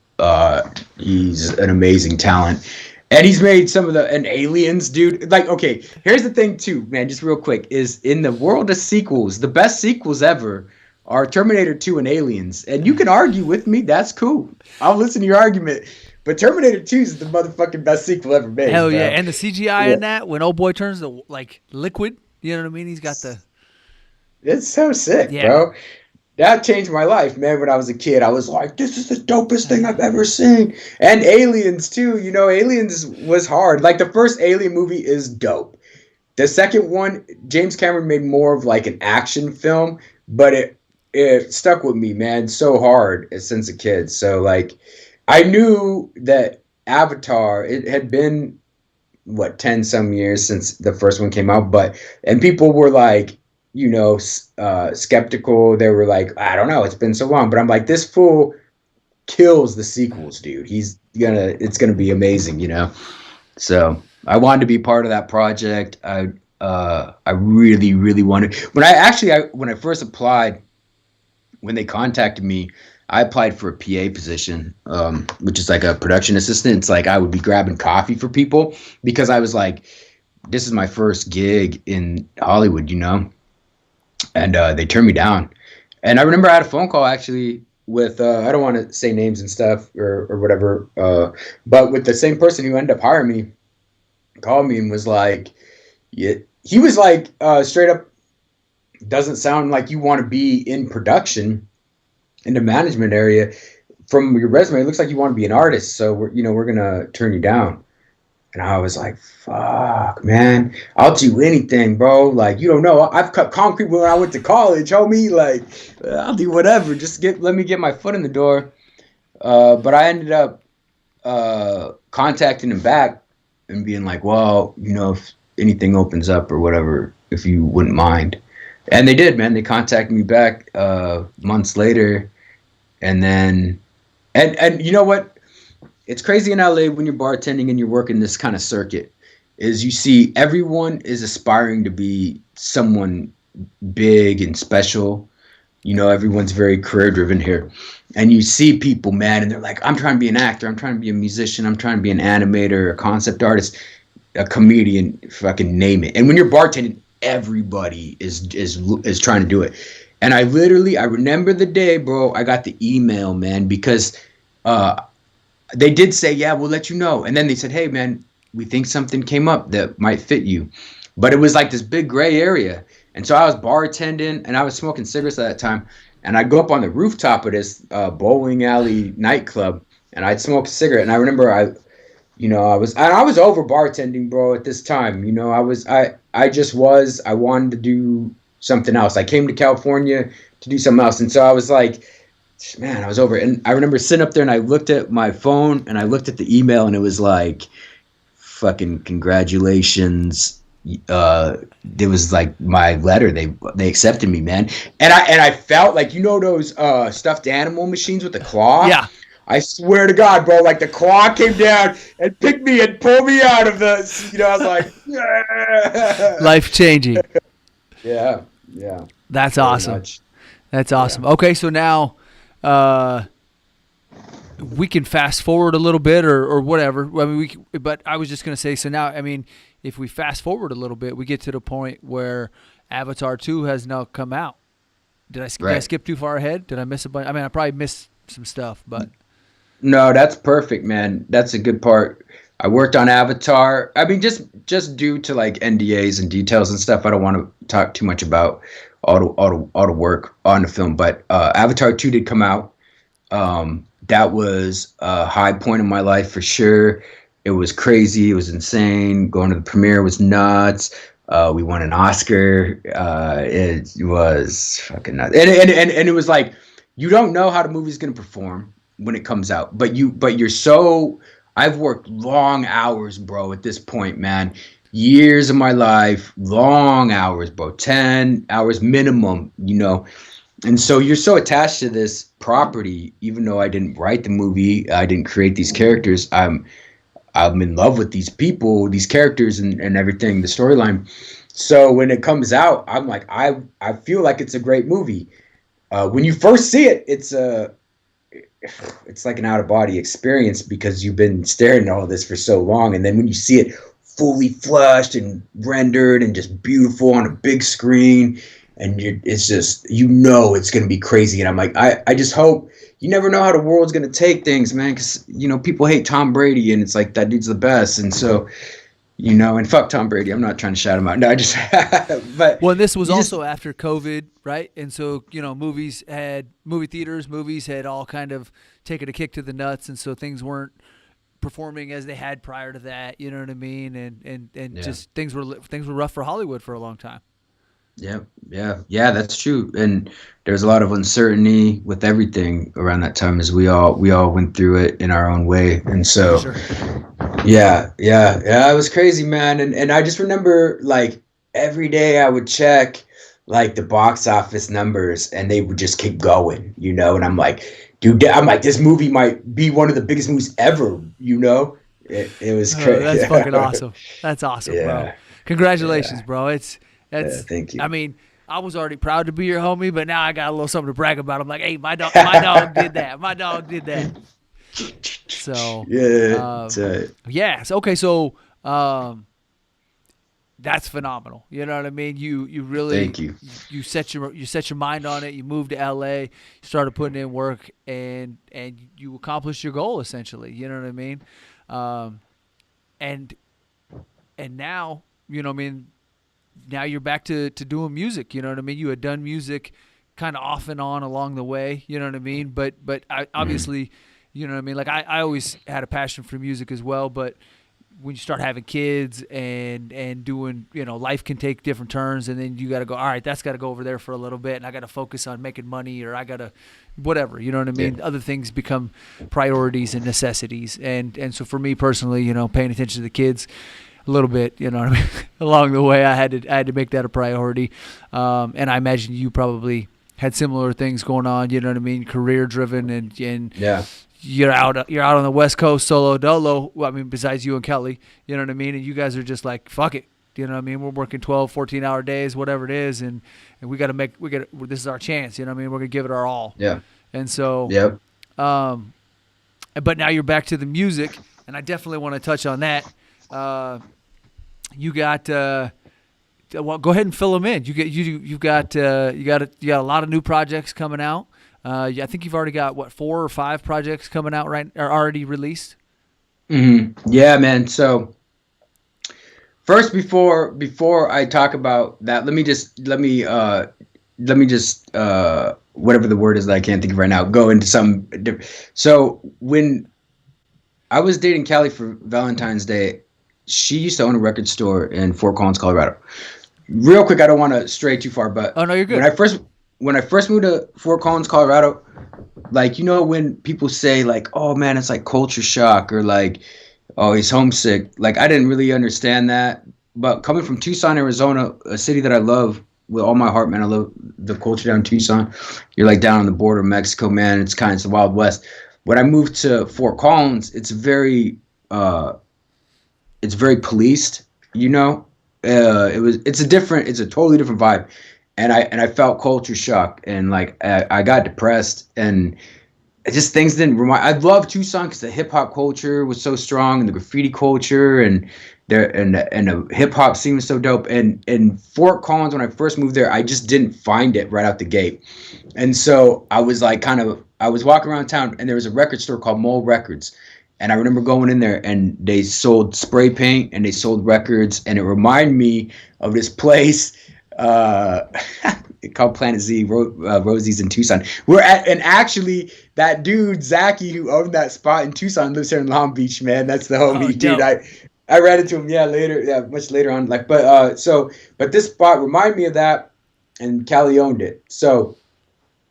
He's an amazing talent. And he's made some of and Aliens, dude. Like, okay, here's the thing too, man, just real quick, is in the world of sequels, the best sequels ever are Terminator 2 and Aliens. And you can argue with me, that's cool. I'll listen to your argument. But Terminator 2 is the motherfucking best sequel ever made. Hell bro. yeah. And the CGI in that, when old boy turns to, like, liquid, you know what I mean? He's got the... It's so sick, bro. That changed my life, man. When I was a kid, I was like, this is the dopest thing I've ever seen. And Aliens, too. You know, Aliens was hard. Like, the first Alien movie is dope. The second one, James Cameron made more of, like, an action film. But it stuck with me, man, so hard since a kid. So, like, I knew that Avatar, it had been, 10 some years since the first one came out, and people were like, you know, skeptical. They were like, I don't know, it's been so long. But I'm like, this fool kills the sequels, dude. It's gonna be amazing, you know? So I wanted to be part of that project. I really, really wanted. When I first applied, when they contacted me, I applied for a PA position, which is like a production assistant. It's like I would be grabbing coffee for people, because I was like, this is my first gig in Hollywood, you know? And they turned me down. And I remember I had a phone call actually with, I don't want to say names and stuff or whatever, but with the same person who ended up hiring me, called me and was like, yeah, he was like, straight up, doesn't sound like you want to be in production in the management area. From your resume, it looks like you want to be an artist. So we're going to turn you down. And I was like, fuck, man, I'll do anything, bro. Like, you don't know, I've cut concrete when I went to college, homie. Like, I'll do whatever. Just let me get my foot in the door. But I ended up contacting him back and being like, well, you know, if anything opens up or whatever, if you wouldn't mind. And they did, man. They contacted me back months later. And then, and you know what? It's crazy in LA when you're bartending and you're working this kind of circuit, is you see everyone is aspiring to be someone big and special. You know, everyone's very career driven here. And you see people, man, and they're like, I'm trying to be an actor. I'm trying to be a musician. I'm trying to be an animator, a concept artist, a comedian, fucking name it. And when you're bartending, everybody is trying to do it. And I remember the day, bro, I got the email, man, because they did say, yeah, we'll let you know. And then they said, hey, man, we think something came up that might fit you. But it was like this big gray area. And so I was bartending and I was smoking cigarettes at that time. And I'd go up on the rooftop of this bowling alley nightclub and I'd smoke a cigarette. And I remember I was over bartending, bro, at this time. You know, I wanted to do something else. I came to California to do something else. And so I was like, man, I was over it. And I remember sitting up there and I looked at my phone and I looked at the email and it was like, fucking congratulations. It was like my letter. They accepted me, man. And I felt like, you know, those stuffed animal machines with the claw? Yeah. I swear to God, bro, like the claw came down and picked me and pulled me out of the, you know, I was like, yeah. Life changing. Yeah. That's very awesome. much. That's awesome. Yeah. Okay, so now we can fast forward a little bit or whatever. I mean, but I was just going to say, so now, I mean, if we fast forward a little bit, we get to the point where Avatar 2 has now come out. Did I skip too far ahead? Did I miss a bunch? I mean, I probably missed some stuff, but No, that's perfect, man. That's a good part. I worked on Avatar. I mean, just due to like NDAs and details and stuff, I don't want to talk too much about all the work on the film. But Avatar 2 did come out. That was a high point in my life for sure. It was crazy. It was insane. Going to the premiere was nuts. We won an Oscar. It was fucking nuts. And it was like, you don't know how the movie's going to perform when it comes out, but you're so, I've worked long hours, bro, at this point, man. Years of my life, long hours, bro, 10 hours minimum, you know. And so you're so attached to this property, even though I didn't write the movie, I didn't create these characters. I'm in love with these people, these characters and everything, the storyline. So when it comes out, I'm like, I feel like it's a great movie. When you first see it, it's like an out of body experience because you've been staring at all this for so long. And then when you see it fully flushed and rendered and just beautiful on a big screen, and it's just, you know, it's going to be crazy. And I'm like, I just hope, you never know how the world's going to take things, man. Cause you know, people hate Tom Brady and it's like, that dude's the best. And so, you know, and fuck Tom Brady. I'm not trying to shout him out. No, I just, but. Well, this was also after COVID, right? And so, you know, movie theaters, movies had all kind of taken a kick to the nuts. And so things weren't performing as they had prior to that. You know what I mean? And just things were rough for Hollywood for a long time. Yeah, that's true. And there's a lot of uncertainty with everything around that time, as we all went through it in our own way. And so, sure. yeah, it was crazy, man. And I just remember, like, every day I would check, like, the box office numbers, and they would just keep going, you know. And I'm like, dude, this movie might be one of the biggest movies ever, you know. It was crazy. That's fucking awesome. That's awesome, bro. Congratulations, bro. Thank you. I mean, I was already proud to be your homie, but now I got a little something to brag about. I'm like, hey, my dog did that. My dog did that. So okay. So that's phenomenal. You know what I mean? You really thank you. You set your mind on it. You moved to LA, you started putting in work, and you accomplished your goal essentially. You know what I mean? And now, you know what I mean. Now you're back to doing music, you know what I mean? You had done music kind of off and on along the way, you know what I mean? But I, obviously, you know what I mean? Like I always had a passion for music as well, but when you start having kids and doing, you know, life can take different turns, and then you got to go, all right, that's got to go over there for a little bit, and I got to focus on making money, or I got to whatever, you know what I mean? Yeah. Other things become priorities and necessities. And so for me personally, you know, paying attention to the kids a little bit, you know what I mean? Along the way, I had to make that a priority. And I imagine you probably had similar things going on, you know what I mean? Career driven and yeah. You're out on the West Coast solo dolo. Well, I mean, besides you and Kelly, you know what I mean? And you guys are just like, fuck it. You know what I mean? We're working 12, 14-hour days, whatever it is. And this is our chance. You know what I mean? We're going to give it our all. Yeah. And so, but now you're back to the music, and I definitely want to touch on that. You got well, go ahead and fill them in. You got a lot of new projects coming out. I think you've already got 4 or 5 projects coming out are already released. Mm-hmm. Yeah, man. So first, before I talk about that, let me just whatever the word is that I can't think of right now, go into some different. So when I was dating Callie for Valentine's Day, she used to own a record store in Fort Collins, Colorado. Real quick, I don't want to stray too far, but oh no, you're good. When I first moved to Fort Collins, Colorado, like, you know, when people say like, oh man, it's like culture shock, or like, oh, he's homesick. Like, I didn't really understand that. But coming from Tucson, Arizona, a city that I love with all my heart, man, I love the culture down in Tucson. You're like down on the border of Mexico, man. It's the Wild West. When I moved to Fort Collins, it's very policed, you know. It's a totally different vibe, and I felt culture shock, and like I got depressed, and just things didn't remind. I love Tucson because the hip hop culture was so strong, and the graffiti culture, and the hip hop scene was so dope. And in Fort Collins, when I first moved there, I just didn't find it right out the gate. And so I was like, I was walking around town, and there was a record store called Mole Records. And I remember going in there, and they sold spray paint and they sold records, and it reminded me of this place called Planet Z, Rosie's in Tucson. And actually, that dude Zachy, who owned that spot in Tucson, lives here in Long Beach. Man, that's the homie, dude. I ran into him, much later on. But this spot reminded me of that, and Callie owned it. So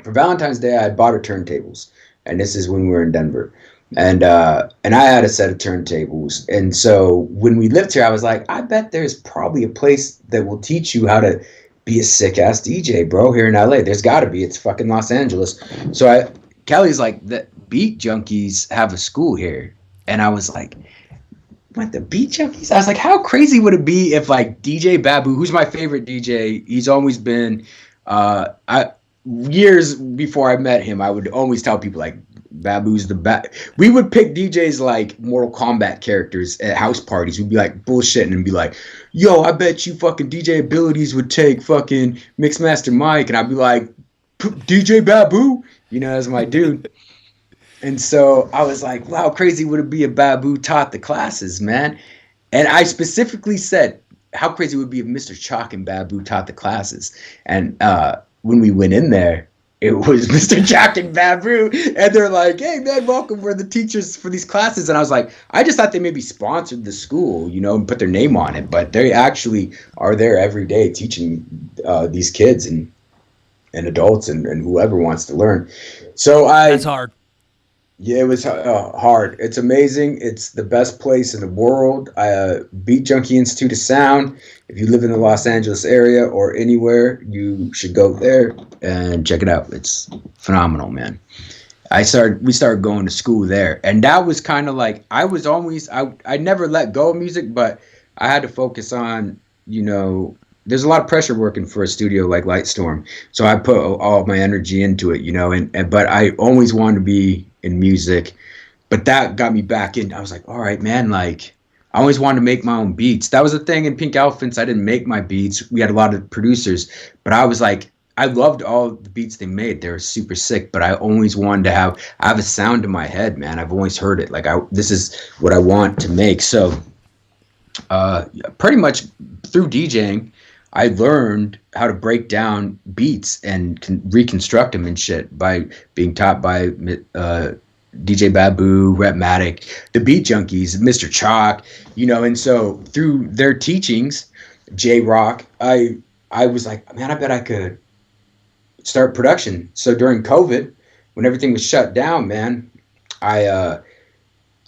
for Valentine's Day, I had bought her turntables, and this is when we were in Denver. And I had a set of turntables. And so when we lived here, I was like, I bet there's probably a place that will teach you how to be a sick ass DJ, bro, here in LA. There's got to be. It's fucking Los Angeles. So Kelly's like, the Beat Junkies have a school here. And I was like, what, the Beat Junkies? I was like, how crazy would it be if like DJ Babu, who's my favorite DJ, he's always been, years before I met him, I would always tell people like, Babu's the best. We would pick DJs like Mortal Kombat characters at house parties. We'd be like bullshitting and be like, yo, I bet you fucking DJ abilities would take fucking Mixmaster Mike. And I'd be like, DJ Babu, that's my dude. And so I was like, wow, crazy would it be if Babu taught the classes, man? And I specifically said, how crazy would it be if Mr. Chalk and Babu taught the classes? And when we went in there, it was Mr. Jack and Babu, and they're like, hey, man, welcome. We're the teachers for these classes. And I was like, I just thought they maybe sponsored the school, and put their name on it. But they actually are there every day teaching these kids and adults and whoever wants to learn. So That's hard. Yeah, it was hard. It's amazing. It's the best place in the world. Beat Junkie Institute of Sound. If you live in the Los Angeles area or anywhere, you should go there and check it out. It's phenomenal, man. We started going to school there, and that was kind of like I never let go of music, but I had to focus on, there's a lot of pressure working for a studio like Lightstorm, so I put all my energy into it, but I always wanted to be in music, but that got me back in. I was like, all right, man, like I always wanted to make my own beats. That was the thing in Pink Elephants. I didn't make my beats. We had a lot of producers, but I was like, I loved all the beats they made. They were super sick, but I always wanted to I have a sound in my head, man. I've always heard it. Like this is what I want to make. So pretty much through DJing, I learned how to break down beats and reconstruct them and shit by being taught by DJ Babu, Repmatic, the Beat Junkies, Mr. Chalk, and so through their teachings, J-Rock, I was like, man, I bet I could start production. So during COVID, when everything was shut down, man, I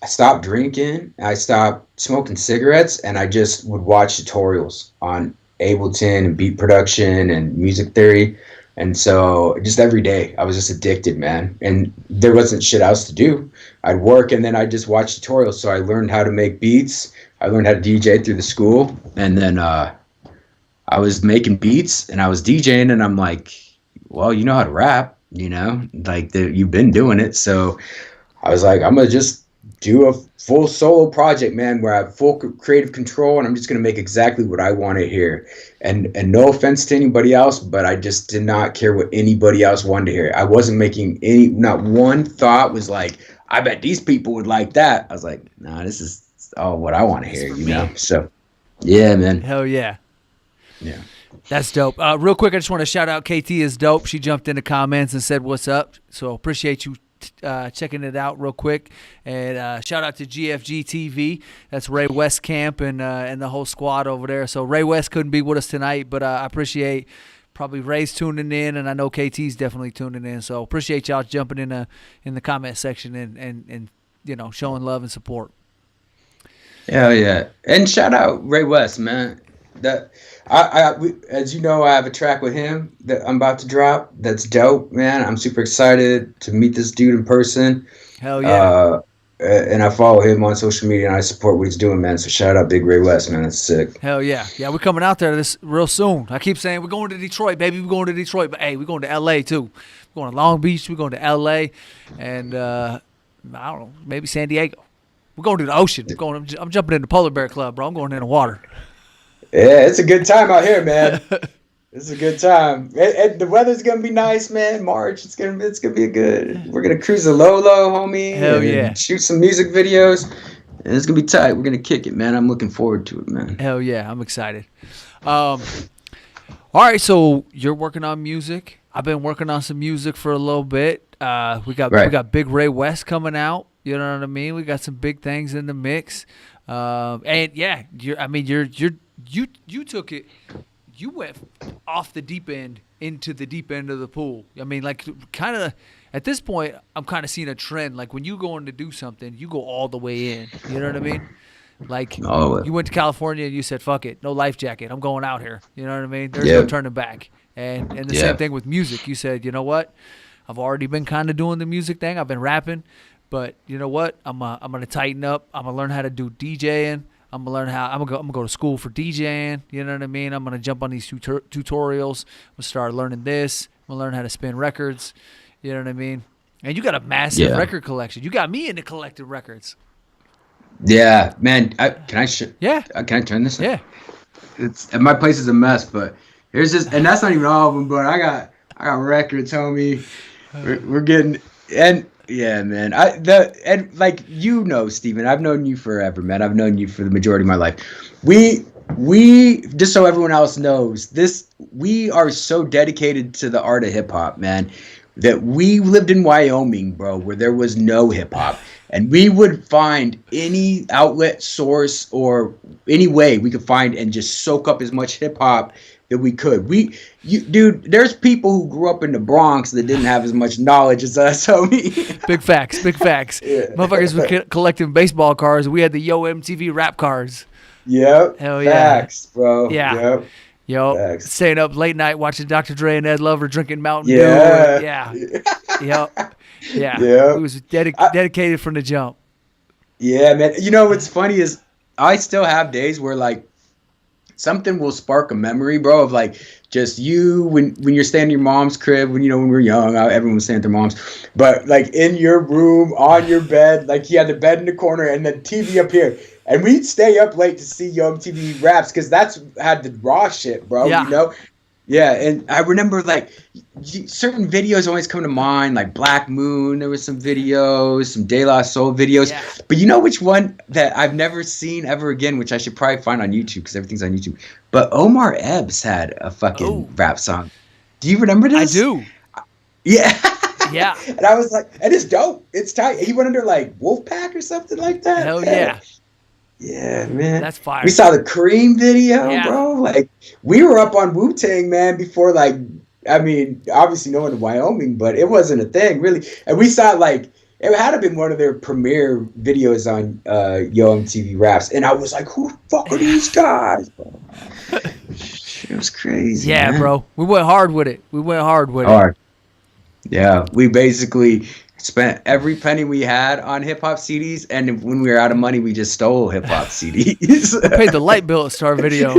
stopped drinking, I stopped smoking cigarettes, and I just would watch tutorials on Ableton and beat production and music theory. And so just every day I was just addicted, man. And there wasn't shit else to do. I'd work and then I'd just watch tutorials. So I learned how to make beats. I learned how to DJ through the school. And then I was making beats and I was DJing, and I'm like, well, you know how to rap, like you've been doing it. So I was like, I'm going to just do a full solo project, man, where I have full creative control, and I'm just going to make exactly what I want to hear. And no offense to anybody else, but I just did not care what anybody else wanted to hear. I wasn't making not one thought was like, I bet these people would like that. I was like, nah, this is all what I want to hear, So, yeah, man. Hell yeah. Yeah. That's dope. Real quick, I just want to shout out KT is dope. She jumped in the comments and said, what's up? So appreciate you checking it out real quick, and shout out to GFG TV. That's Ray Westcamp and the whole squad over there. So Ray West couldn't be with us tonight, but I appreciate probably Ray's tuning in, and I know KT's definitely tuning in. So appreciate y'all jumping in the comment section and showing love and support. Hell yeah, and shout out Ray West, man. That as you know, I have a track with him that I'm about to drop. That's dope, man. I'm super excited to meet this dude in person. Hell yeah. and I follow him on social media, and I support what he's doing, man. So shout out Big Ray West, man. That's sick. Hell yeah. Yeah, we're coming out there this real soon. I keep saying we're going to Detroit, baby. We're going to Detroit. But, hey, we're going to L.A., too. We're going to Long Beach. We're going to L.A. And, I don't know, maybe San Diego. We're going to the ocean. I'm jumping in the Polar Bear Club, bro. I'm going in the water. Yeah, it's a good time out here, man. It's a good time. The weather's gonna be nice, man. March, it's gonna be good. We're gonna cruise the Lolo, homie. Hell yeah. Shoot some music videos. And it's gonna be tight. We're gonna kick it, man. I'm looking forward to it, man. Hell yeah, I'm excited. All right, so you're working on music. I've been working on some music for a little bit. We got Big Ray West coming out. You know what I mean? We got some big things in the mix. And yeah, you took it. You went off the deep end into the deep end of the pool. I mean, like, kind of at this point, I'm kind of seeing a trend. Like, when you go in to do something, you go all the way in. You know what I mean? Like, you went to California and you said, fuck it, no life jacket. I'm going out here. You know what I mean? There's no turning back. And the same thing with music. You said, you know what? I've already been kind of doing the music thing. I've been rapping. But you know what? I'm gonna tighten up. I'm gonna learn how to do DJing. I'm gonna go to school for DJing. You know what I mean? I'm gonna jump on these tutorials. I'm gonna start learning this. I'm gonna learn how to spin records. You know what I mean? And you got a massive record collection. You got me into collecting records. Yeah, man. Can I turn this? Yeah. My place is a mess, but here's this, and that's not even all of them. But I got records, homie. We're getting and. Yeah, man. And like, you know, Steven, I've known you forever, man. I've known you for the majority of my life. We just so everyone else knows, we are so dedicated to the art of hip hop, man, that we lived in Wyoming, bro, where there was no hip hop, and we would find any outlet source or any way we could find and just soak up as much hip hop that we could. Dude, there's people who grew up in the Bronx that didn't have as much knowledge as us, homie. Big facts. Yeah. Motherfuckers were collecting baseball cards. We had the MTV rap cards. Yep. Hell yeah. Facts, bro. Yeah. Yep. Facts. Staying up late night watching Dr. Dre and Ed Lover drinking Mountain Dew. Yeah. Yep. Yeah. Yep. It was dedicated from the jump. Yeah, man. You know what's funny is I still have days where, like, something will spark a memory, bro, of like just you when you're staying in your mom's crib, when we were young, everyone was staying at their mom's, but like in your room, on your bed, like you had the bed in the corner and the TV up here. And we'd stay up late to see MTV Raps because that's had the raw shit, bro, you know? Yeah, and I remember, like, certain videos always come to mind, like Black Moon. There was some videos, some De La Soul videos. Yeah. But you know which one that I've never seen ever again, which I should probably find on YouTube because everything's on YouTube. But Omar Epps had a fucking rap song. Do you remember this? I do. Yeah. Yeah. And I was like, and it's dope. It's tight. He went under, like, Wolfpack or something like that. Hell yeah. Yeah, man. That's fire. We saw the Cream video, bro. Like, we were up on Wu-Tang, man, before, like, I mean, obviously no one in Wyoming, but it wasn't a thing, really. And we saw, like, it had to been one of their premiere videos on MTV Raps. And I was like, who the fuck are these guys, bro? It was crazy. Yeah, man. Bro. We went hard with it. Hard. Yeah, we basically spent every penny we had on hip-hop CDs, and when we were out of money, we just stole hip-hop CDs. We paid the light bill at Star Video.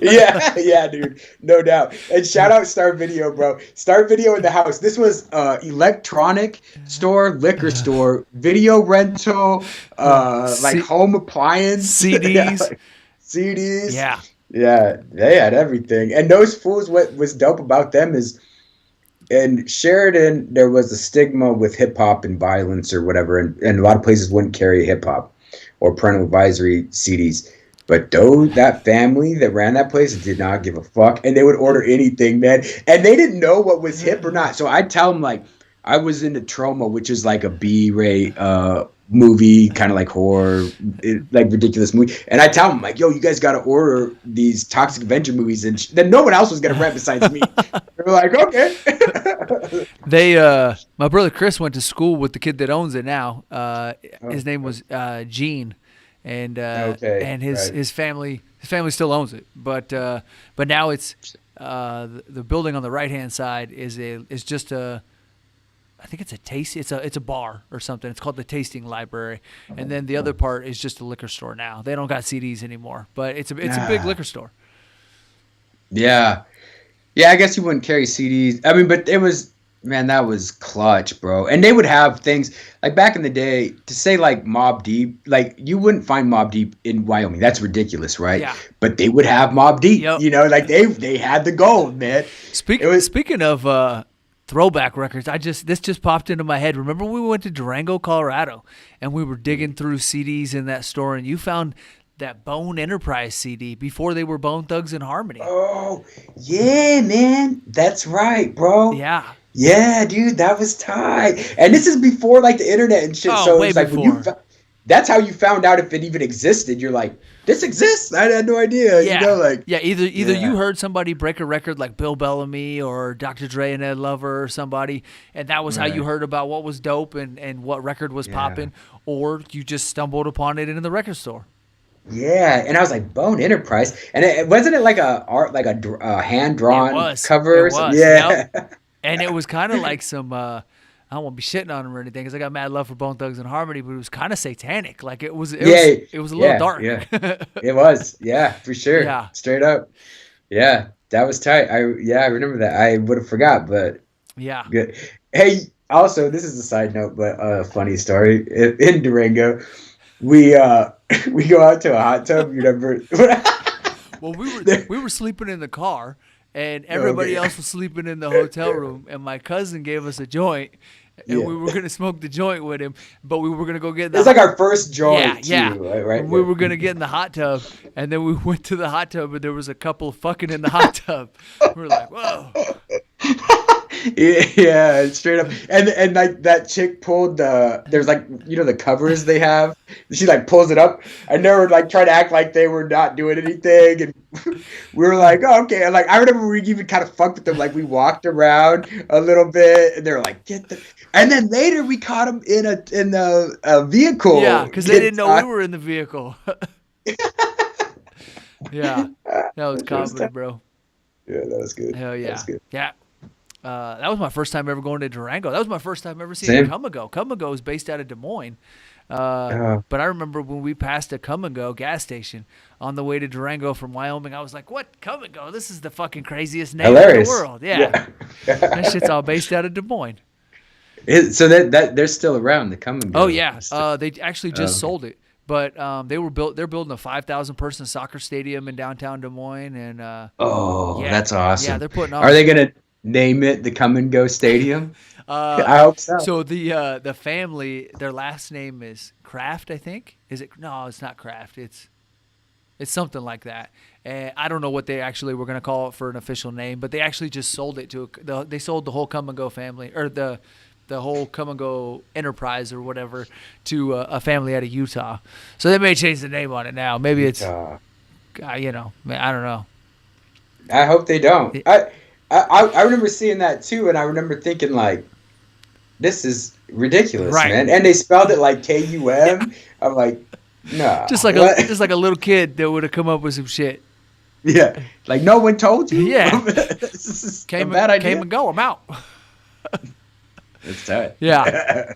yeah, dude, no doubt. And shout out Star Video, bro. Star Video in the house. This was electronic store, liquor store, video rental, like home appliance. CDs. CDs. Yeah, they had everything. And those fools, what was dope about them is, in Sheridan, there was a stigma with hip-hop and violence or whatever, and a lot of places wouldn't carry hip-hop or parental advisory CDs. But that family that ran that place did not give a fuck, and they would order anything, man. And they didn't know what was hip or not. So I'd tell them, like, I was into Troma, which is like a B-rate movie, kind of like horror, like ridiculous movie. And I tell them, like, yo, you guys got to order these Toxic Avenger movies. And then no one else was going to rent besides me. They're like, okay. My brother Chris went to school with the kid that owns it now. His name was Gene. And his family still owns it. But now it's the building on the right-hand side is just a I think it's a taste. It's a bar or something. It's called the Tasting Library, and then the other part is just a liquor store now. They don't got CDs anymore, but it's a big liquor store. Yeah, yeah. I guess you wouldn't carry CDs. I mean, but it was, man, that was clutch, bro. And they would have things like back in the day to say like Mobb Deep. Like you wouldn't find Mobb Deep in Wyoming. That's ridiculous, right? Yeah. But they would have Mobb Deep. Yep. You know, like they had the gold, man. Speaking of throwback records, this just popped into my head. Remember we went to Durango, Colorado, and we were digging through CDs in that store, and you found that Bone Enterprise CD before they were Bone Thugs and Harmony. Oh, yeah, man. That's right, bro. Yeah. Yeah, dude, that was tight. And this is before like the internet and shit. Oh, so way it's like before. when that's how you found out if it even existed. You're like, this exists. I had no idea. Yeah. You know, like either you heard somebody break a record like Bill Bellamy or Dr. Dre and Ed Lover or somebody, and that was how you heard about what was dope and what record was popping, or you just stumbled upon it in the record store. Yeah, and I was like, Bone Enterprise, and it wasn't it like a hand drawn cover? It was. Yeah, yep. And it was kind of like some. I don't want to be shitting on them or anything, because I got mad love for Bone Thugs and Harmony, but it was kind of satanic. Like it was a little dark. Yeah, it was. Yeah, for sure. Yeah, straight up. Yeah, that was tight. I remember that. I would have forgot, but yeah, good. Hey, also, this is a side note, but a funny story. In Durango, we go out to a hot tub. You remember? Well, we were sleeping in the car, and everybody else was sleeping in the hotel room, and my cousin gave us a joint, and we were gonna smoke the joint with him, but we were gonna go get. It's like our first joint. Yeah. Right. We were gonna get in the hot tub, and then we went to the hot tub, and there was a couple fucking in the hot tub. We were like, whoa. Yeah, straight up. And like that chick pulled there's like, you know, the covers they have. She like pulls it up, and they were like trying to act like they were not doing anything, and we were like, oh, okay. And like I remember we even kind of fucked with them. Like we walked around a little bit, and they were like, get the. And then later we caught them in a vehicle. Yeah, because they didn't know we were in the vehicle. Yeah, that was comedy, bro. Yeah, that was good. Hell yeah. That was good. Yeah. That was my first time ever going to Durango. That was my first time ever seeing a Come and Go. Come and Go is based out of Des Moines. But I remember when we passed a Come and Go gas station on the way to Durango from Wyoming, I was like, what? Come and Go? This is the fucking craziest name in the world. Yeah. That shit's all based out of Des Moines. So that they're still around, the Come and Go. Oh, yeah. They actually just sold it. But they're building a 5,000 person soccer stadium in downtown Des Moines, and that's awesome. Yeah, they're putting on. Are they gonna name it the Come and Go Stadium? I hope so. So the family, their last name is Kraft, I think. Is it? No, it's not Kraft. It's something like that. And I don't know what they actually were gonna call it for an official name, but they actually just sold it they sold the whole Come and Go family, or the whole Come and Go enterprise or whatever, to a family out of Utah. So they may change the name on it now. Maybe Utah. It's, I don't know. I hope they don't. I remember seeing that too, and I remember thinking like, this is ridiculous, man. And they spelled it like KUM. I'm like, nah. Just like a little kid that would have come up with some shit. Yeah, like no one told you. Yeah, this is a bad idea. Came and go. I'm out. It's tight. Yeah.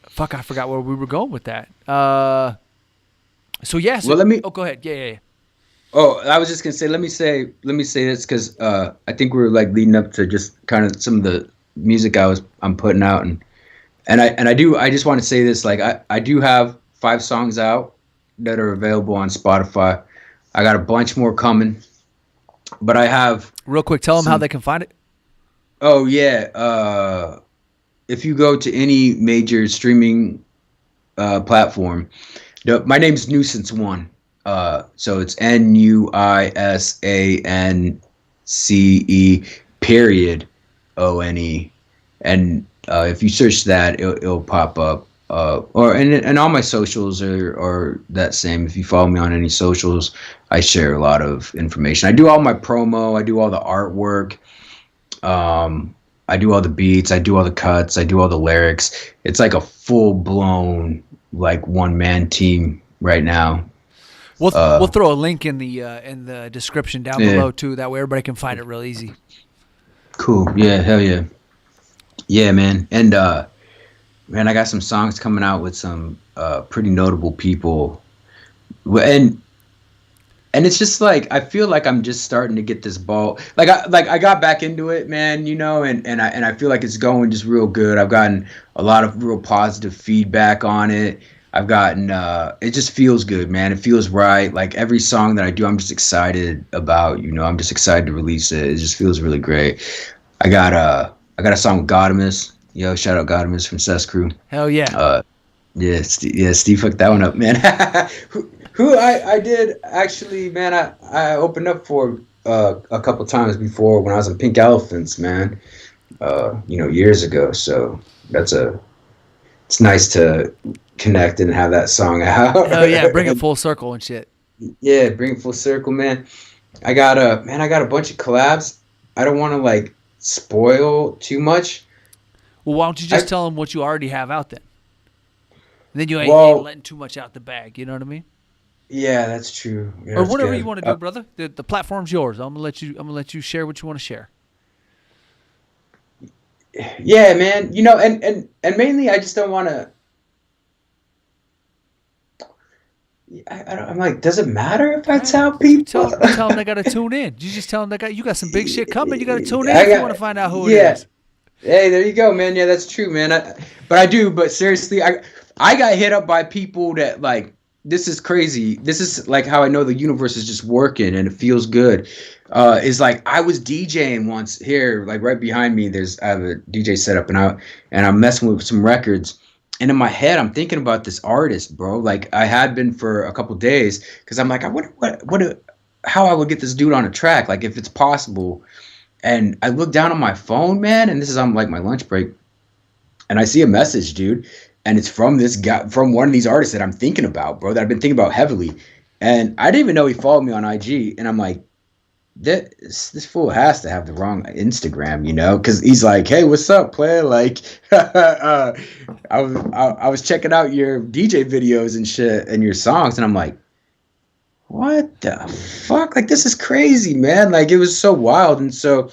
Fuck, I forgot where we were going with that. So yes. Well, let me. Oh, go ahead. Yeah. Oh, I was just gonna say. Let me say this because I think we were like leading up to just kind of some of the music I'm putting out, and I just want to say this. Like I do have 5 songs out that are available on Spotify. I got a bunch more coming, but I have. Real quick, tell them how they can find it. Oh yeah, if you go to any major streaming platform, my name's Nuisance.One. So it's NUISANCE.ONE, and if you search that, it'll pop up. And all my socials are that same. If you follow me on any socials, I share a lot of information. I do all my promo. I do all the artwork. I do all the beats. I do all the cuts. I do all the lyrics. It's like a full blown like one man team right now. We'll throw a link in the description down below too. That way everybody can find it real easy. Cool. Yeah. Hell yeah. Yeah, man. And man, I got some songs coming out with some pretty notable people. And it's just like I feel like I'm just starting to get this ball. I got back into it, man, and I feel like it's going just real good. I've gotten a lot of real positive feedback on it. I've gotten it just feels good, man. It feels right. Like every song that I do, I'm just excited about, I'm just excited to release it. It just feels really great. I got a song with Godimus. Yo, shout out Godimus from Cess Crew. Hell yeah. Yeah, Steve hooked that one up, man. who I did actually, man. I opened up for a couple times before when I was in Pink Elephants, man. Years ago. So it's nice to connect and have that song out. Oh yeah, bring it full circle and shit. Yeah, bring it full circle, man. I got a bunch of collabs. I don't want to like spoil too much. Well, why don't you just tell them what you already have out then? And then you ain't letting too much out the bag. You know what I mean? Yeah, that's true. Yeah, or whatever you want to do, brother. The platform's yours. I'm gonna let you share what you want to share. Yeah, man. And mainly I just don't want to. I'm like, does it matter if I tell people? Tell them they got to tune in. You just tell them you got some big shit coming. You got to tune in if you want to find out who it is. Hey, there you go, man. Yeah, that's true, man. But seriously, I got hit up by people that like, this is crazy. This is like how I know the universe is just working and it feels good. Is like I was DJing once here, like right behind me. I have a DJ setup and I'm messing with some records. And in my head, I'm thinking about this artist, bro. Like I had been for a couple days because I'm like, I wonder how I would get this dude on a track, like if it's possible. And I look down on my phone, man, and this is on like my lunch break, and I see a message, dude, and it's from this guy, from one of these artists that I'm thinking about, bro, that I've been thinking about heavily. And I didn't even know he followed me on IG, and I'm like, this fool has to have the wrong Instagram, because he's like, hey, what's up, player? Like, I was checking out your DJ videos and shit and your songs, and I'm like, what the fuck? Like, this is crazy, man. Like, it was so wild. And so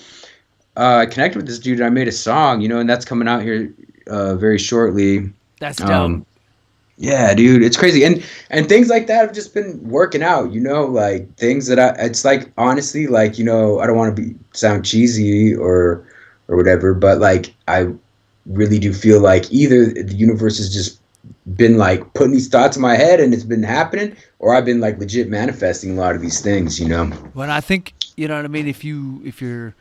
I connected with this dude, and I made a song, and that's coming out here very shortly. That's dope. Yeah, dude, it's crazy. And things like that have just been working out, like things that it's like, honestly, like, I don't want to sound cheesy or whatever, but like, I really do feel like either the universe has just been like putting these thoughts in my head and it's been happening, or I've been like legit manifesting a lot of these things, Well, I think, you know what I mean? If you're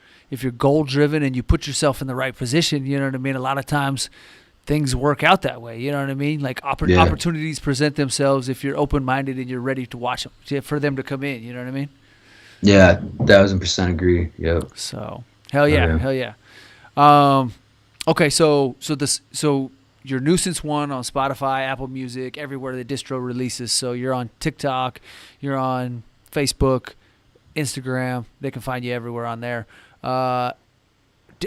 goal driven and you put yourself in the right position, you know what I mean? A lot of times things work out that way. You know what I mean? Like opportunities present themselves if you're open-minded and you're ready to watch them, for them to come in. You know what I mean? Yeah, 1,000% agree. Yep. So hell yeah. Okay, so your Nuisance.One on Spotify, Apple Music, everywhere the distro releases. So you're on TikTok, you're on Facebook, Instagram. They can find you everywhere on there.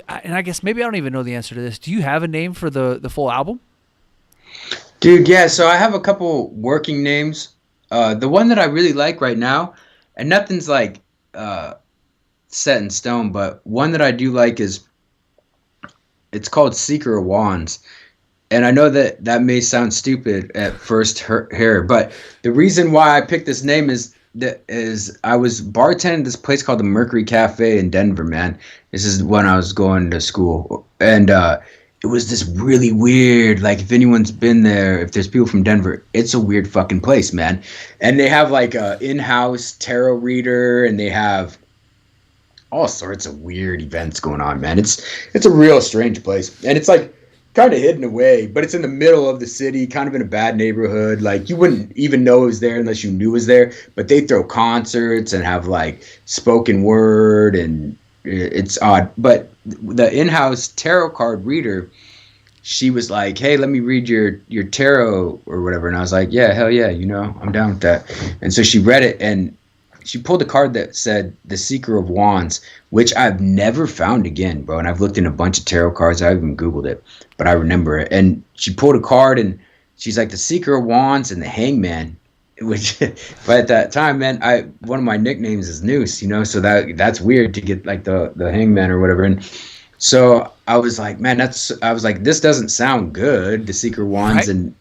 And I guess maybe I don't even know the answer to this. Do you have a name for the full album? Dude, yeah. So I have a couple working names. The one that I really like right now, and nothing's like set in stone, but one that I do like it's called Seeker of Wands. And I know that may sound stupid at first here, but the reason why I picked this name is I was bartending at this place called the Mercury Cafe in Denver, man. This is when I was going to school. And it was this really weird, like if anyone's been there, if there's people from Denver, it's a weird fucking place, man. And they have like a in-house tarot reader, and they have all sorts of weird events going on, man. It's a real strange place. And it's like kind of hidden away, but it's in the middle of the city, kind of in a bad neighborhood. Like you wouldn't even know it was there unless you knew it was there. But they throw concerts and have like spoken word, and it's odd. But the in-house tarot card reader, she was like, hey, let me read your tarot or whatever. And I was like, yeah, hell yeah, I'm down with that. And so she read it, and she pulled a card that said the Seeker of Wands, which I've never found again, bro. And I've looked in a bunch of tarot cards. I've even Googled it, but I remember it. And she pulled a card, and she's like the Seeker of Wands and the Hangman, which, but at that time, man, one of my nicknames is Noose, so that's weird to get like the Hangman or whatever. And So I was like, man, I was like, this doesn't sound good, the secret wands, Right. and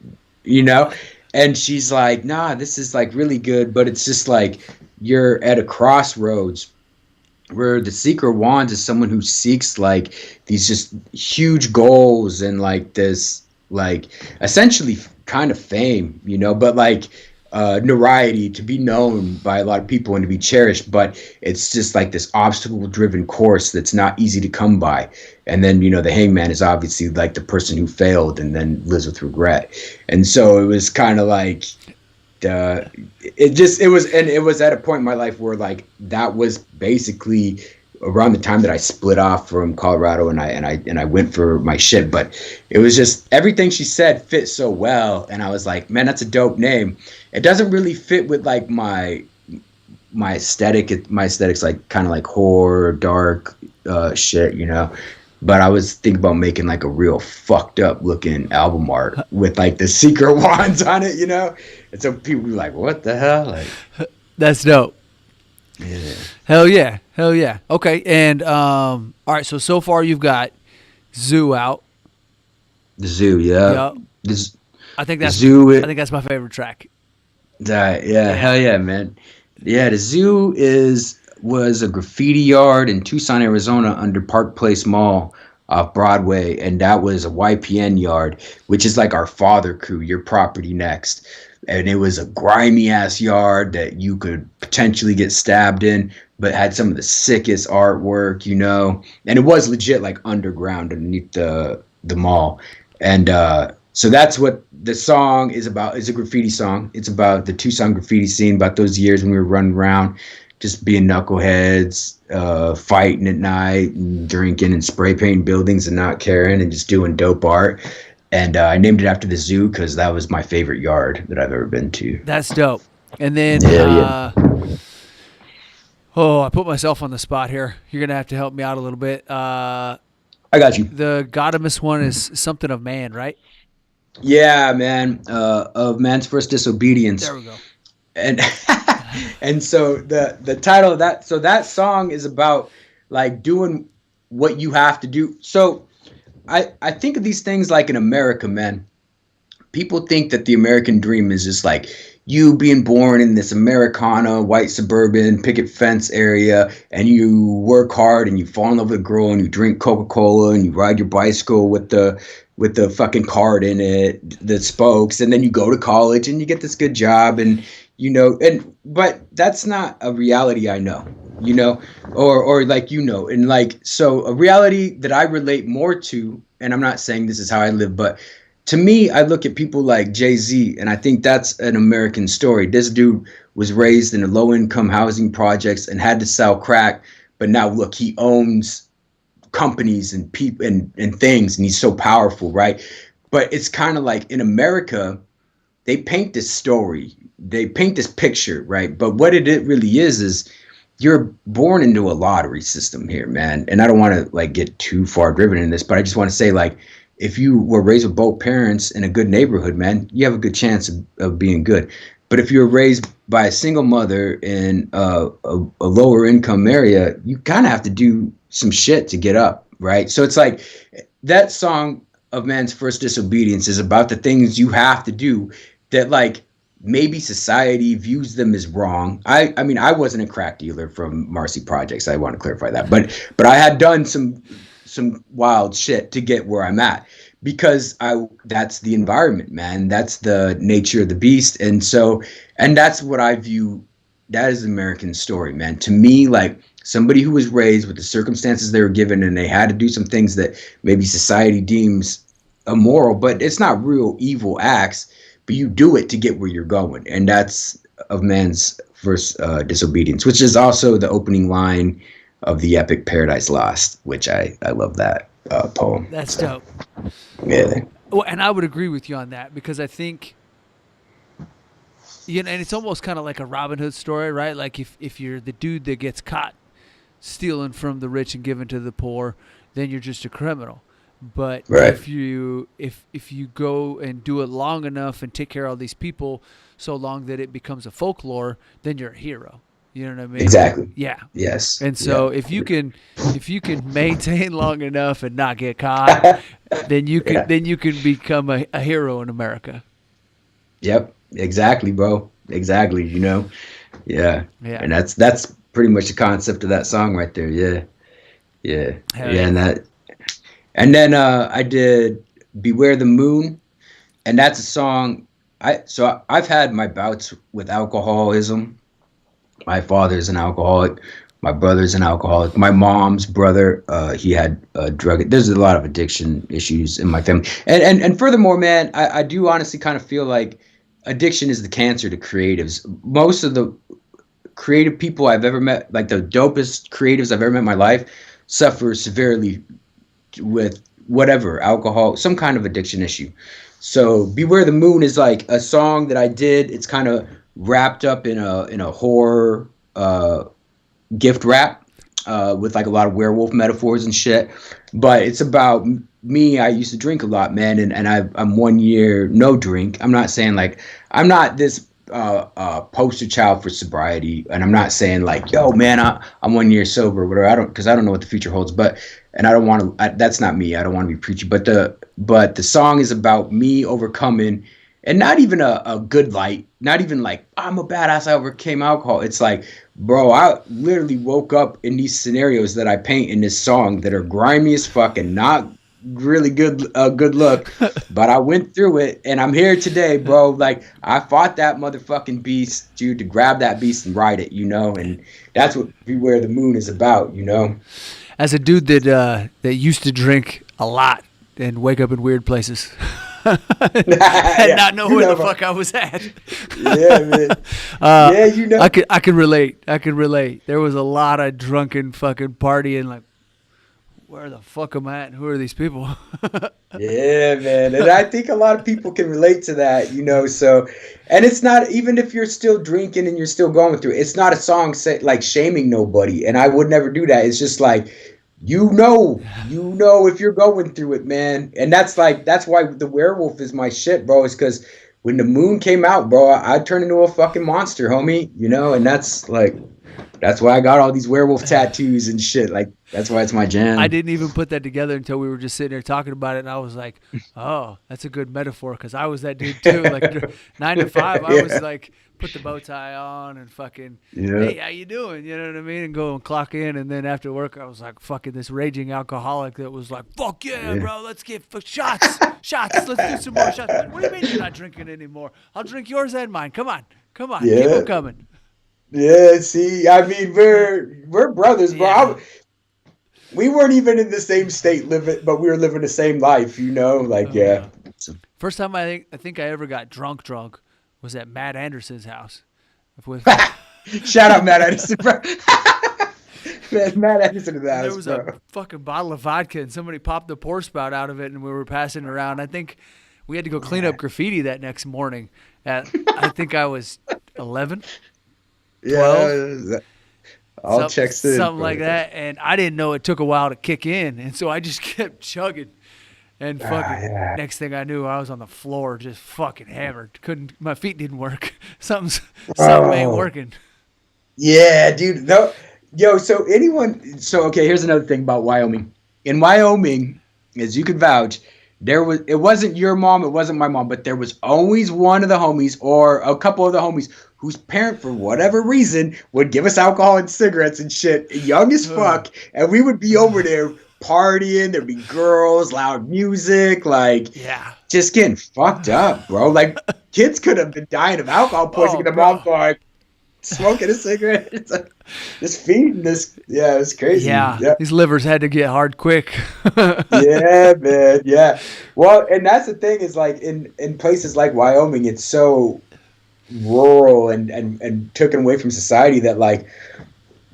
you know, and she's like, nah, this is like really good, but it's just like you're at a crossroads where the seeker wands is someone who seeks like these just huge goals and like this like essentially kind of fame, but like notoriety, to be known by a lot of people and to be cherished, but it's just like this obstacle driven course that's not easy to come by. And then the hangman is obviously like the person who failed and then lives with regret. And so it was kind of like it was at a point in my life where like that was basically around the time that I split off from Colorado and I went for my shit. But it was just everything she said fit so well, and I was like, man, that's a dope name. It doesn't really fit with like my aesthetic. My aesthetic's like kind of like horror, dark shit, But I was thinking about making like a real fucked up looking album art with like the secret wands on it, And so people be like, "What the hell?" Like, That's dope. yeah. Hell yeah. Hell yeah. Okay. And all right. So far you've got Zoo out. The Zoo, yeah. Yep. This I think the that's Zoo, I think that's my favorite track. yeah, Yeah. hell yeah, man. Yeah, the Zoo was a graffiti yard in Tucson, Arizona, under Park Place Mall off Broadway, and that was a YPN yard, which is like our father crew, your property next. And it was a grimy ass yard that you could potentially get stabbed in, but had some of the sickest artwork, And it was legit like underground underneath the mall. And so that's what the song is about. It's a graffiti song. It's about the Tucson graffiti scene, about those years when we were running around, just being knuckleheads, fighting at night, and drinking and spray painting buildings and not caring and just doing dope art. And I named it after the Zoo because that was my favorite yard that I've ever been to. That's dope. And then, Hell yeah. I put myself on the spot here. You're gonna have to help me out a little bit. I got you. The Godimus one is something of man, right? Yeah, man. Of Man's First Disobedience. There we go. And and so the title of that song is about like doing what you have to do. So I think of these things like in America, man. People think that the American dream is just like you being born in this Americana, white suburban picket fence area, and you work hard and you fall in love with a girl and you drink Coca-Cola and you ride your bicycle with the fucking card in it, the spokes, and then you go to college and you get this good job and but that's not a reality I know, or like, and like, so a reality that I relate more to, and I'm not saying this is how I live, but to me, I look at people like Jay-Z, and I think that's an American story. This dude was raised in a low-income housing projects and had to sell crack, but now look, he owns companies and people and things, and he's so powerful, right? But it's kind of like in America, they paint this story, they paint this picture, right? But what it really is you're born into a lottery system here, man. And I don't want to like get too far driven in this, but I just want to say, like, if you were raised with both parents in a good neighborhood, man, you have a good chance of being good. But if you're raised by a single mother in a lower income area, you kind of have to do some shit to get up, right? So it's like that song of Man's First Disobedience is about the things you have to do that, like, maybe society views them as wrong. I mean, I wasn't a crack dealer from Marcy Projects. I want to clarify that. But I had done some wild shit to get where I'm at because that's the environment, man. That's the nature of the beast. And that's what I view. That is the American story, man. To me, like, somebody who was raised with the circumstances they were given and they had to do some things that maybe society deems immoral, but it's not real evil acts, but you do it to get where you're going. And that's of Man's First Disobedience, which is also the opening line of the epic Paradise Lost, which I love that poem. That's dope. Yeah. Well, and I would agree with you on that because I think, and it's almost kind of like a Robin Hood story, right? Like if you're the dude that gets caught stealing from the rich and giving to the poor, then you're just a criminal. But right. if you go and do it long enough and take care of all these people so long that it becomes a folklore, then you're a hero. You know what I mean? Exactly. Yeah. Yes. And so if you can maintain long enough and not get caught, then you can become a hero in America. Yep. Exactly, bro. Exactly. Yeah. Yeah. And that's pretty much the concept of that song right there. Yeah. Yeah. Hell Yeah. yeah. And then I did Beware the Moon, and that's a song. I've had my bouts with alcoholism. My father's an alcoholic. My brother's an alcoholic. My mom's brother, he had drug. There's a lot of addiction issues in my family, and furthermore, man, I do honestly kind of feel like addiction is the cancer to creatives. Most of the creative people I've ever met, like the dopest creatives I've ever met in my life, suffer severely with whatever alcohol, some kind of addiction issue. So Beware the Moon is like a song that I did. It's kind of wrapped up in a horror gift wrap with like a lot of werewolf metaphors and shit. But it's about me. I used to drink a lot, man, and I'm 1 year no drink. I'm not saying like I'm not this poster child for sobriety, and I'm not saying like, yo, man, I'm 1 year sober, or whatever. Because I don't know what the future holds, and I don't want to. That's not me. I don't want to be preachy. But the song is about me overcoming, and not even a good light. Not even like I'm a badass. I overcame alcohol. It's like, bro, I literally woke up in these scenarios that I paint in this song that are grimy as fuck and not really good look, but I went through it and I'm here today, bro. Like I fought that motherfucking beast, dude, to grab that beast and ride it, and that's what Beware the Moon is about, As a dude that used to drink a lot and wake up in weird places and not know where the fuck I was at. Yeah, man. I can relate. There was a lot of drunken fucking partying, like, where the fuck am I at and who are these people? Yeah, man. And I think a lot of people can relate to that, so, and it's not, even if you're still drinking and you're still going through it, it's not a song like shaming nobody. And I would never do that. It's just like, if you're going through it, man. And that's why the werewolf is my shit, bro. Is because when the moon came out, bro, I turned into a fucking monster, homie, and that's why I got all these werewolf tattoos and shit. Like, that's why it's my jam. I didn't even put that together until we were just sitting there talking about it, and I was like, oh, that's a good metaphor, because I was that dude too. Like 9 to 5, I was like, put the bow tie on and fucking, hey, how you doing? You know what I mean? And go and clock in, and then after work, I was like fucking this raging alcoholic that was like, fuck yeah, bro, let's get shots, let's do some more shots. What do you mean you're not drinking anymore? I'll drink yours and mine. Come on, keep them coming. Yeah, see, I mean, we're brothers, bro. Yeah. We weren't even in the same state but we were living the same life, yeah. First time I think I ever got drunk was at Matt Anderson's house. Shout out Matt Anderson, bro. Man, Matt Anderson in the house, there was a fucking bottle of vodka, and somebody popped the pour spout out of it, and we were passing it around. I think we had to go clean up graffiti that next morning. I think I was 11. 12, yeah, all checks in. Something like that. And I didn't know it took a while to kick in. And so I just kept chugging. And fucking next thing I knew, I was on the floor just fucking hammered. My feet didn't work. Something ain't working. Yeah, dude. No, so okay, here's another thing about Wyoming. In Wyoming, as you could vouch, it wasn't your mom, it wasn't my mom, but there was always one of the homies or a couple of the homies whose parent, for whatever reason, would give us alcohol and cigarettes and shit, young as fuck, and we would be over there partying. There'd be girls, loud music, just getting fucked up, bro. Like, kids could have been dying of alcohol poisoning. The mom like smoking a cigarette. It's like just feeding this. Yeah, it's crazy. Yeah, these livers had to get hard quick. Yeah, man. Yeah. Well, and that's the thing is like in places like Wyoming, it's so rural and taken away from society that like,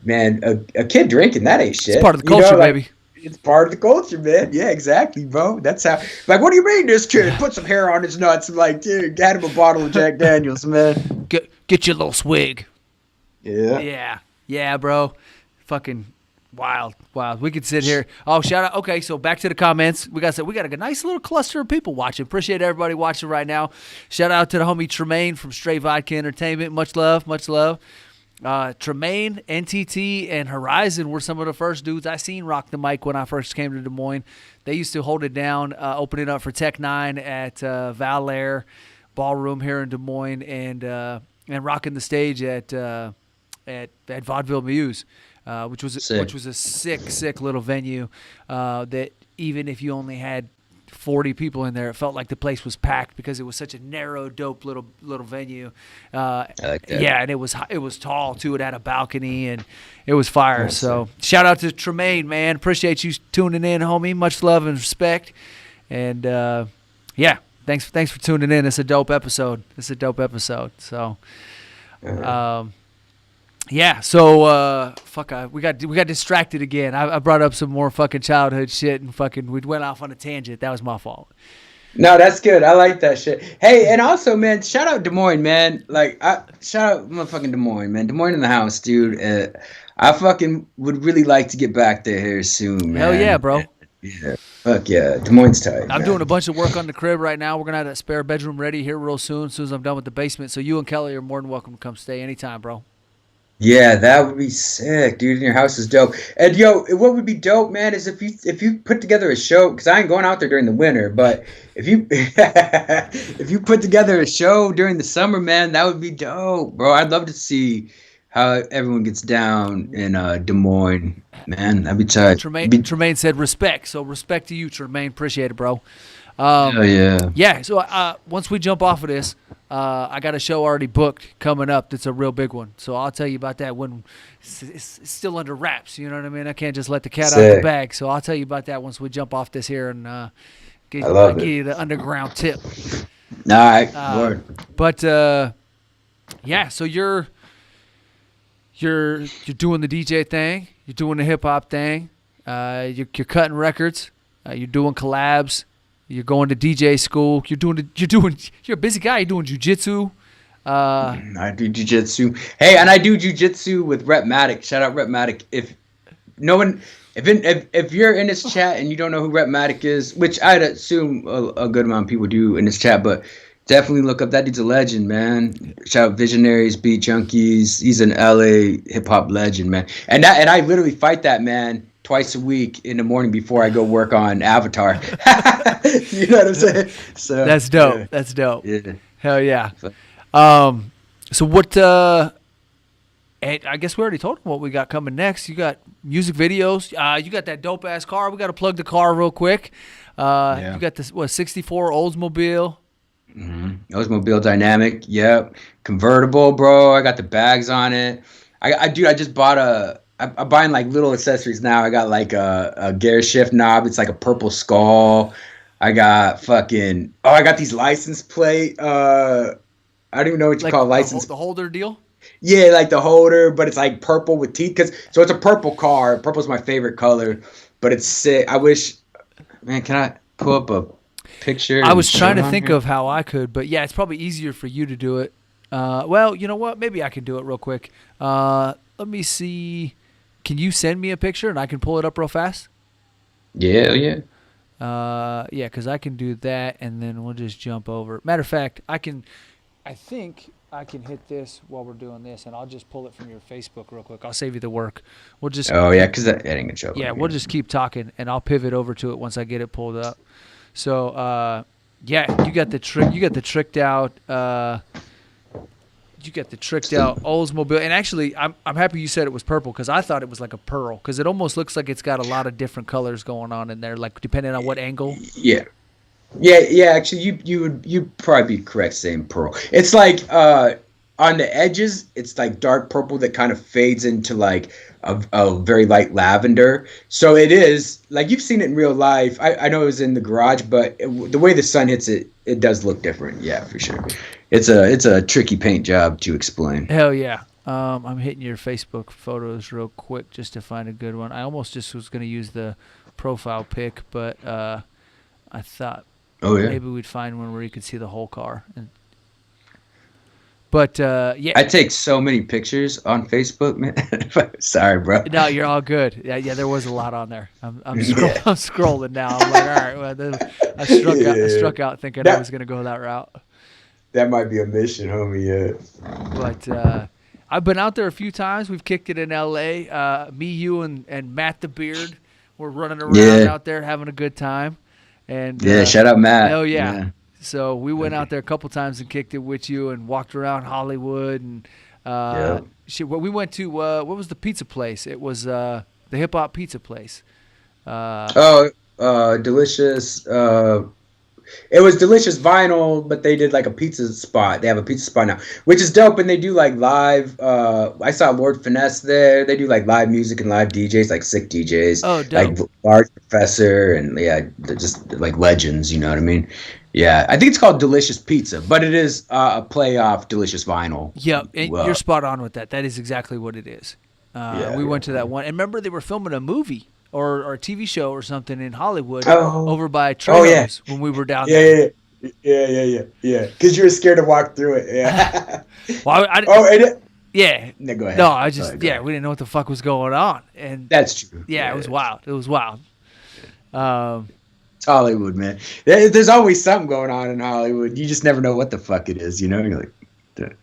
man, a kid drinking, that ain't shit. It's part of the culture, baby. It's part of the culture, man. Yeah, exactly, bro. That's how. Like, what do you mean this kid put some hair on his nuts? I'm like, dude, get him a bottle of Jack Daniels, man. Get your little swig. Yeah. Yeah, bro. Fucking wild. We could sit here. Oh, shout out. Okay, so back to the comments. We got a nice little cluster of people watching. Appreciate everybody watching right now. Shout out to the homie Tremaine from Straight Vodka Entertainment. Much love. Tremaine, NTT, and Horizon were some of the first dudes I seen rock the mic when I first came to Des Moines. They used to hold it down, opening up for Tech 9 at Val Air Ballroom here in Des Moines, and rocking the stage at Vaudeville Muse, which was a sick little venue. That even if you only had 40 people in there, it felt like the place was packed because it was such a narrow, dope little venue. I like that. Yeah, and it was tall too. It had a balcony and it was fire. So shout out to Tremaine, man. Appreciate you tuning in, homie. Much love and respect. And yeah, thanks for tuning in. It's a dope episode. So. Yeah, so we got distracted again. I brought up some more fucking childhood shit and we went off on a tangent. That was my fault. No, that's good. I like that shit. Hey, and also, man, shout out Des Moines, man. Shout out motherfucking Des Moines, man. Des Moines in the house, dude. I fucking would really like to get back there here soon, man. Hell yeah, bro. Yeah, fuck yeah. Des Moines tight. I'm doing a bunch of work on the crib right now. We're gonna have that spare bedroom ready here real soon as I'm done with the basement. So you and Kelly are more than welcome to come stay anytime, bro. Yeah, that would be sick, dude. And your house is dope. And yo, what would be dope, man, is if you put together a show, because I ain't going out there during the winter, but if you if you put together a show during the summer, man, that would be dope, bro. I'd love to see how everyone gets down in Des Moines, man. That'd be tight. Tremaine said respect, so respect to you, Tremaine. Appreciate it, bro. Yeah. Yeah. So once we jump off of this, I got a show already booked coming up. That's a real big one. So I'll tell you about that when it's still under wraps. You know what I mean? I can't just let the cat out of the bag. So I'll tell you about that once we jump off this here and give you the underground tip. All right. Word. But yeah. So you're doing the DJ thing. You're doing the hip hop thing. You're cutting records. You're doing collabs. You're going to DJ school. You're a busy guy. You're doing jujitsu. I do jujitsu. Hey, and I do jujitsu with Repmatic. Shout out Repmatic. If you're in this chat and you don't know who Repmatic is, which I'd assume a good amount of people do in this chat, but definitely look up. That dude's a legend, man. Shout out Visionaries, Beat Junkies. He's an LA hip hop legend, man. And I literally fight that man twice a week in the morning before I go work on Avatar. You know what I'm saying? So that's dope. Yeah. That's dope. Yeah. Hell yeah. So what? I guess we already told them what we got coming next. You got music videos. You got that dope ass car. We got to plug the car real quick. You got this 64 Oldsmobile. Mm-hmm. Oldsmobile Dynamic. Yep. Convertible, bro. I got the bags on it. I just bought I'm buying like little accessories now. I got like a gear shift knob. It's like a purple skull. I got I got these license plate. I don't even know what you call license. The holder deal? Yeah, like the holder, but it's like purple with teeth. So it's a purple car. Purple's my favorite color, but it's sick. I wish, man, can I pull up a picture? I was trying to think of how I could, but yeah, it's probably easier for you to do it. Well, you know what? Maybe I can do it real quick. Let me see. Can you send me a picture and I can pull it up real fast? Yeah. Yeah, because I can do that, and then we'll just jump over. Matter of fact, I think I can hit this while we're doing this, and I'll just pull it from your Facebook real quick. I'll save you the work. We'll just. Oh yeah, because that ain't gonna show up. Yeah, we'll just keep talking, and I'll pivot over to it once I get it pulled up. So, yeah, you got the tricked out. You got the tricked out Oldsmobile, and actually, I'm happy you said it was purple because I thought it was like a pearl because it almost looks like it's got a lot of different colors going on in there, like depending on what angle. Yeah. Actually, you'd probably be correct saying pearl. It's like on the edges, it's like dark purple that kind of fades into like a very light lavender. So it is like you've seen it in real life. I know it was in the garage, but the way the sun hits it, it does look different. Yeah, for sure. It's a tricky paint job to explain. Hell yeah. I'm hitting your Facebook photos real quick just to find a good one. I almost just was going to use the profile pic, but I thought maybe we'd find one where you could see the whole car. But yeah, I take so many pictures on Facebook, man. Sorry, bro. No, you're all good. Yeah, there was a lot on there. I'm scrolling now. I'm like, all right, well, I struck out thinking I was going to go that route. That might be a mission, homie. Yeah. But I've been out there a few times. We've kicked it in L.A. Me, you, and Matt the Beard. We're running around out there having a good time. And shout out Matt. Oh yeah. So we went out there a couple times and kicked it with you and walked around Hollywood and we went to what was the pizza place? It was the hip hop pizza place. Delicious. It was Delicious Vinyl, but they did like a pizza spot. They have a pizza spot now, which is dope. And they do like live. I saw Lord Finesse there. They do like live music and live DJs, like sick DJs. Oh, dope. Like Large Professor and they're just like legends. You know what I mean? Yeah, I think it's called Delicious Pizza, but it is a play off Delicious Vinyl. Yep, you're spot on with that. That is exactly what it is. We went to that one. And remember, they were filming a movie or a TV show or something in Hollywood over by Trejo's when we were down there. Yeah. Because you were scared to walk through it. Yeah. Well, yeah. No, go ahead. No, we didn't know what the fuck was going on. And that's true. Yeah, it was wild. It was wild. It's Hollywood, man. There's always something going on in Hollywood. You just never know what the fuck it is, you know? You're like,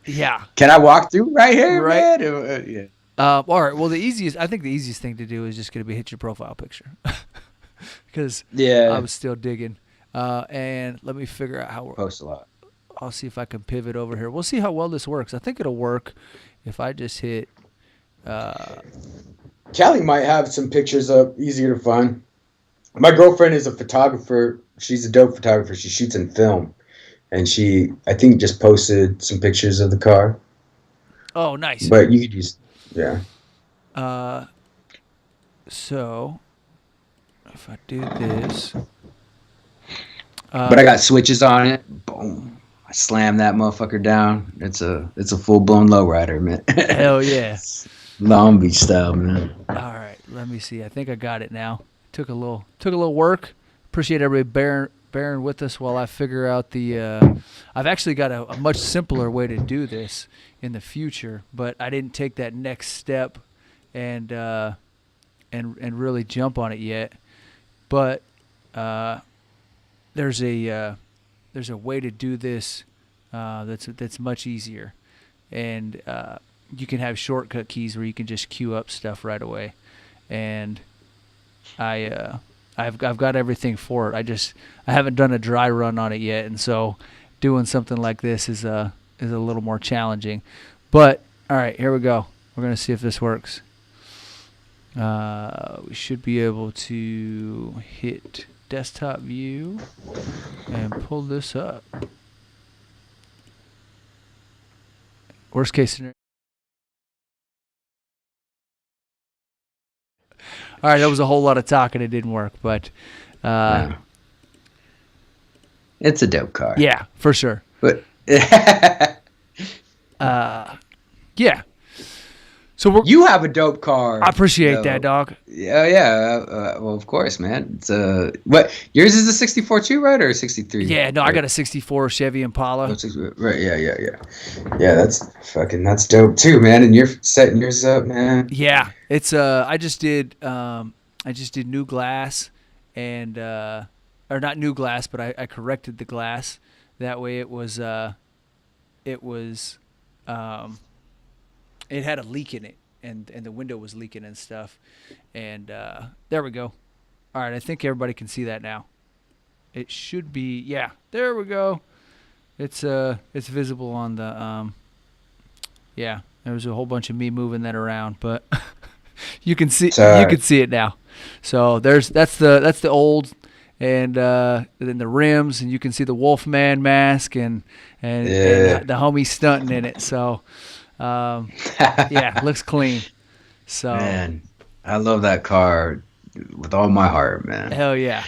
yeah. Can I walk through right here, right? Man? Yeah. All right. Well, I think the easiest thing to do is just going to be hit your profile picture, because I was still digging. And let me figure out how we're post a lot. I'll see if I can pivot over here. We'll see how well this works. I think it'll work if I just hit. Callie might have some pictures up, easier to find. My girlfriend is a photographer. She's a dope photographer. She shoots in film, and she, I think, just posted some pictures of the car. Oh, nice. But you could just. Yeah. So if I do this, but I got switches on it. Boom! I slam that motherfucker down. It's a full blown lowrider, man. Hell yeah! Long Beach style, man. All right, let me see. I think I got it now. Took a little work. Appreciate everybody bearing with us while I figure out the. I've actually got a much simpler way to do this in the future, but I didn't take that next step and really jump on it yet. But there's a way to do this that's much easier, and you can have shortcut keys where you can just queue up stuff right away, and I've got everything for it. I haven't done a dry run on it yet, and so doing something like this is a little more challenging. But all right, here we go. We're gonna see if this works. We should be able to hit desktop view and pull this up. Worst case scenario. All right, that was a whole lot of talk and it didn't work, but it's a dope car. Yeah, for sure. But yeah. So you have a dope car. I appreciate that, dog. Yeah. Well, of course, man. It's what yours is a 64 too, right, or a 63? Yeah, no, I got a 64 Chevy Impala. Right, yeah. That's dope too, man. And you're setting yours up, man. Yeah, it's I just did new glass, and or not new glass, but I corrected the glass. That way, it had a leak in it, and the window was leaking and stuff. And there we go. All right, I think everybody can see that now. It should be, yeah. There we go. It's visible on the yeah. There was a whole bunch of me moving that around, but you can see it now. So that's the old, and then the rims, and you can see the Wolfman mask and the homie stunting in it. So. Yeah, looks clean. So man, I love that car with all my heart, man. Hell yeah.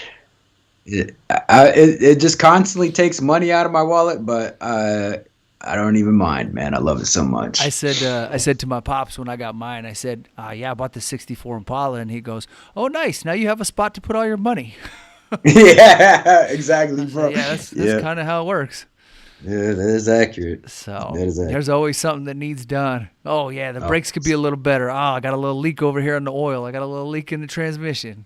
It just constantly takes money out of my wallet, but I don't even mind, man. I love it so much. I said to my pops when I got mine, I said, yeah, I bought the 64 Impala, and he goes, oh, nice. Now you have a spot to put all your money. Yeah, exactly, bro. Yeah, that's kind of how it works. Yeah, that is accurate. So there's always something that needs done. Oh, yeah, the brakes could be a little better. Oh, I got a little leak over here in the oil. I got a little leak in the transmission.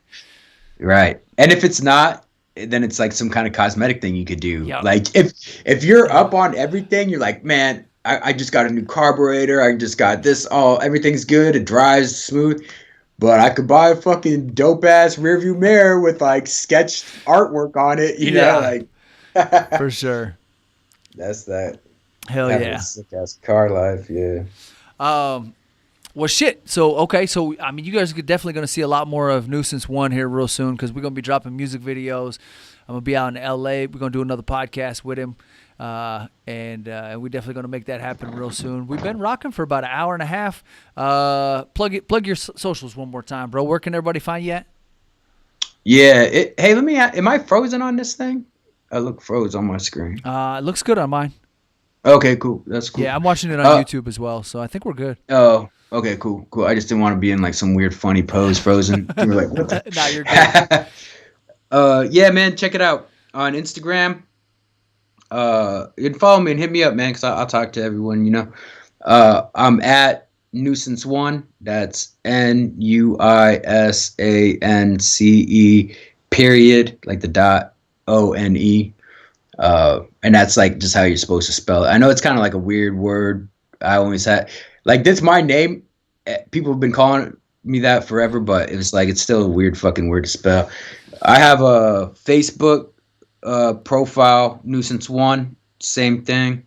Right. And if it's not, then it's like some kind of cosmetic thing you could do. Yep. Like if you're up on everything, you're like, man, I just got a new carburetor. I just got this. Everything's good. It drives smooth. But I could buy a fucking dope ass rearview mirror with like sketched artwork on it. You know, like for sure. That's that. Hell yeah. Sick ass car life. Yeah. Well, shit. So, okay. So, I mean, you guys are definitely going to see a lot more of Nuisance.One here real soon because we're going to be dropping music videos. I'm going to be out in L.A. We're going to do another podcast with him. And we're definitely going to make that happen real soon. We've been rocking for about an hour and a half. Plug your socials one more time, bro. Where can everybody find you at? Yeah. Hey, let me ask, am I frozen on this thing? I look froze on my screen. It looks good on mine. Okay, cool. That's cool. Yeah, I'm watching it on YouTube as well, so I think we're good. Oh, okay, cool. I just didn't want to be in like some weird funny pose frozen. You were like, what the? Nah, you're good. Yeah, man, check it out on Instagram. You can follow me and hit me up, man, because I'll talk to everyone, you know. I'm at Nuisance.One. That's NUISANCE period, like the dot ONE. And that's like just how you're supposed to spell it. I know it's kind of like a weird word. I always had like this my name. People have been calling me that forever, but it's like it's still a weird fucking word to spell. I have a Facebook profile, Nuisance.One, same thing.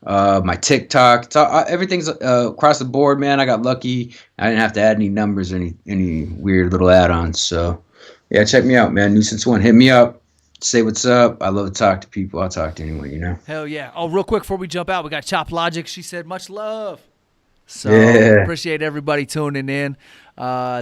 My TikTok, everything's across the board, man. I got lucky. I didn't have to add any numbers or any weird little add-ons. So yeah, check me out, man. Nuisance.One, hit me up. Say what's up. I love to talk to people. I'll talk to anyone, you know. Hell yeah. Oh, real quick before we jump out, we got Chop Logic. She said much love. So appreciate everybody tuning in.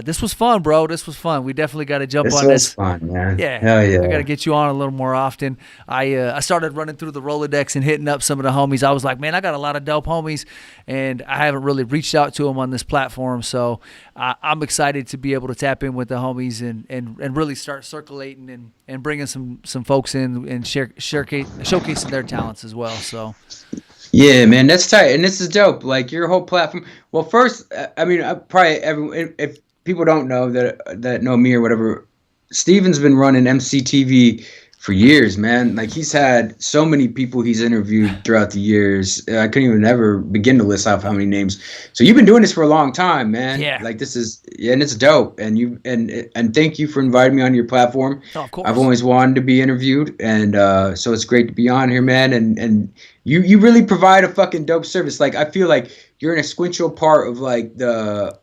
This was fun, bro. This was fun. We definitely got to jump on this. This was fun, man. Yeah. Hell yeah. I got to get you on a little more often. I started running through the Rolodex and hitting up some of the homies. I was like, man, I got a lot of dope homies, and I haven't really reached out to them on this platform. So I'm excited to be able to tap in with the homies and really start circulating and bringing some folks in and showcasing their talents as well. So. Yeah, man, that's tight, and this is dope. Like your whole platform. Well, first, I mean, probably everyone. If people don't know that know me or whatever, Steven's been running EmceeTV for years, man. Like he's had so many people he's interviewed throughout the years. I couldn't even ever begin to list off how many names. So you've been doing this for a long time, man. Yeah. Like this is, and it's dope. And and thank you for inviting me on your platform. Oh, of course. I've always wanted to be interviewed, and so it's great to be on here, man. And you really provide a fucking dope service. Like I feel like you're an essential part of like the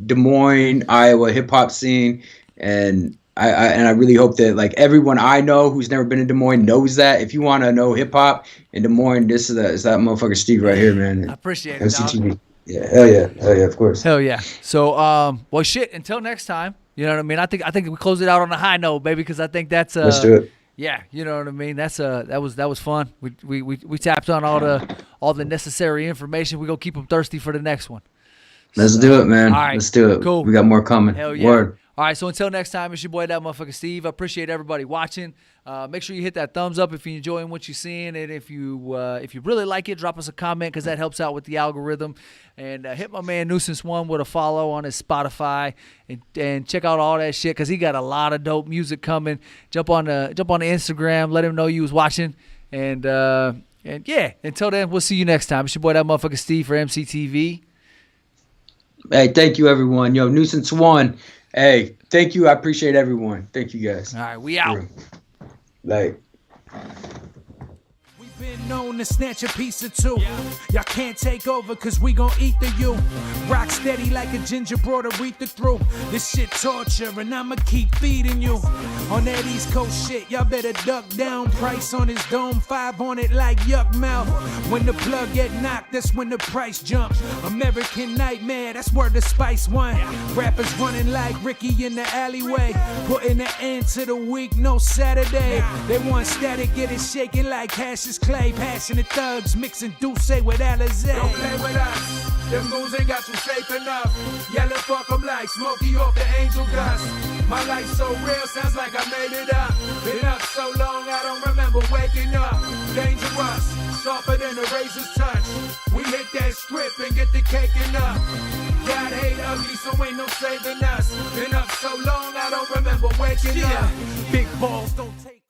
Des Moines, Iowa hip hop scene, and I really hope that like everyone I know who's never been in Des Moines knows that. If you want to know hip hop in Des Moines, this is that motherfucker Steve right here, man. I appreciate it, dog. Yeah, hell yeah, of course. Hell yeah. So, well, shit. Until next time, you know what I mean. I think we close it out on a high note, baby, because I think that's let's do it. Yeah, you know what I mean. That was fun. We tapped on all the necessary information. We gonna keep them thirsty for the next one. Let's do it, man. All right, let's do it. Cool. We got more coming. Hell yeah. Word. All right, so until next time, it's your boy, that motherfucker Steve. I appreciate everybody watching. Make sure you hit that thumbs up if you're enjoying what you're seeing, and if you really like it, drop us a comment because that helps out with the algorithm. And hit my man Nuisance.One with a follow on his Spotify, and check out all that shit because he got a lot of dope music coming. Jump on the Instagram, let him know you was watching, and yeah. Until then, we'll see you next time. It's your boy, that motherfucker Steve for EmceeTV. Hey, thank you, everyone. Yo, Nuisance.One. Hey, thank you. I appreciate everyone. Thank you, guys. All right, we out. Like. Been known to snatch a piece or two. Y'all can't take over cause we gon' eat the you. Rock steady like a ginger brought Aretha through. This shit torture and I'ma keep feeding you. On that East Coast shit, y'all better duck down. Price on his dome, 5 on it like yuck mouth. When the plug get knocked, that's when the price jump. American Nightmare, that's where the Spice One. Rappers running like Ricky in the alleyway. Putting an end to the week, no Saturday. They want static, get it shaking like Cassius Clay. Passionate thugs mixing Douce with Alizé. Don't play with us. Them goons ain't got you safe enough. Yelling fuck 'em like Smokey off the angel dust. My life's so real, sounds like I made it up. Been up so long, I don't remember waking up. Dangerous, sharper than a razor's touch. We hit that script and get the cake up. God hate ugly, so ain't no saving us. Been up so long, I don't remember waking up. Big balls don't take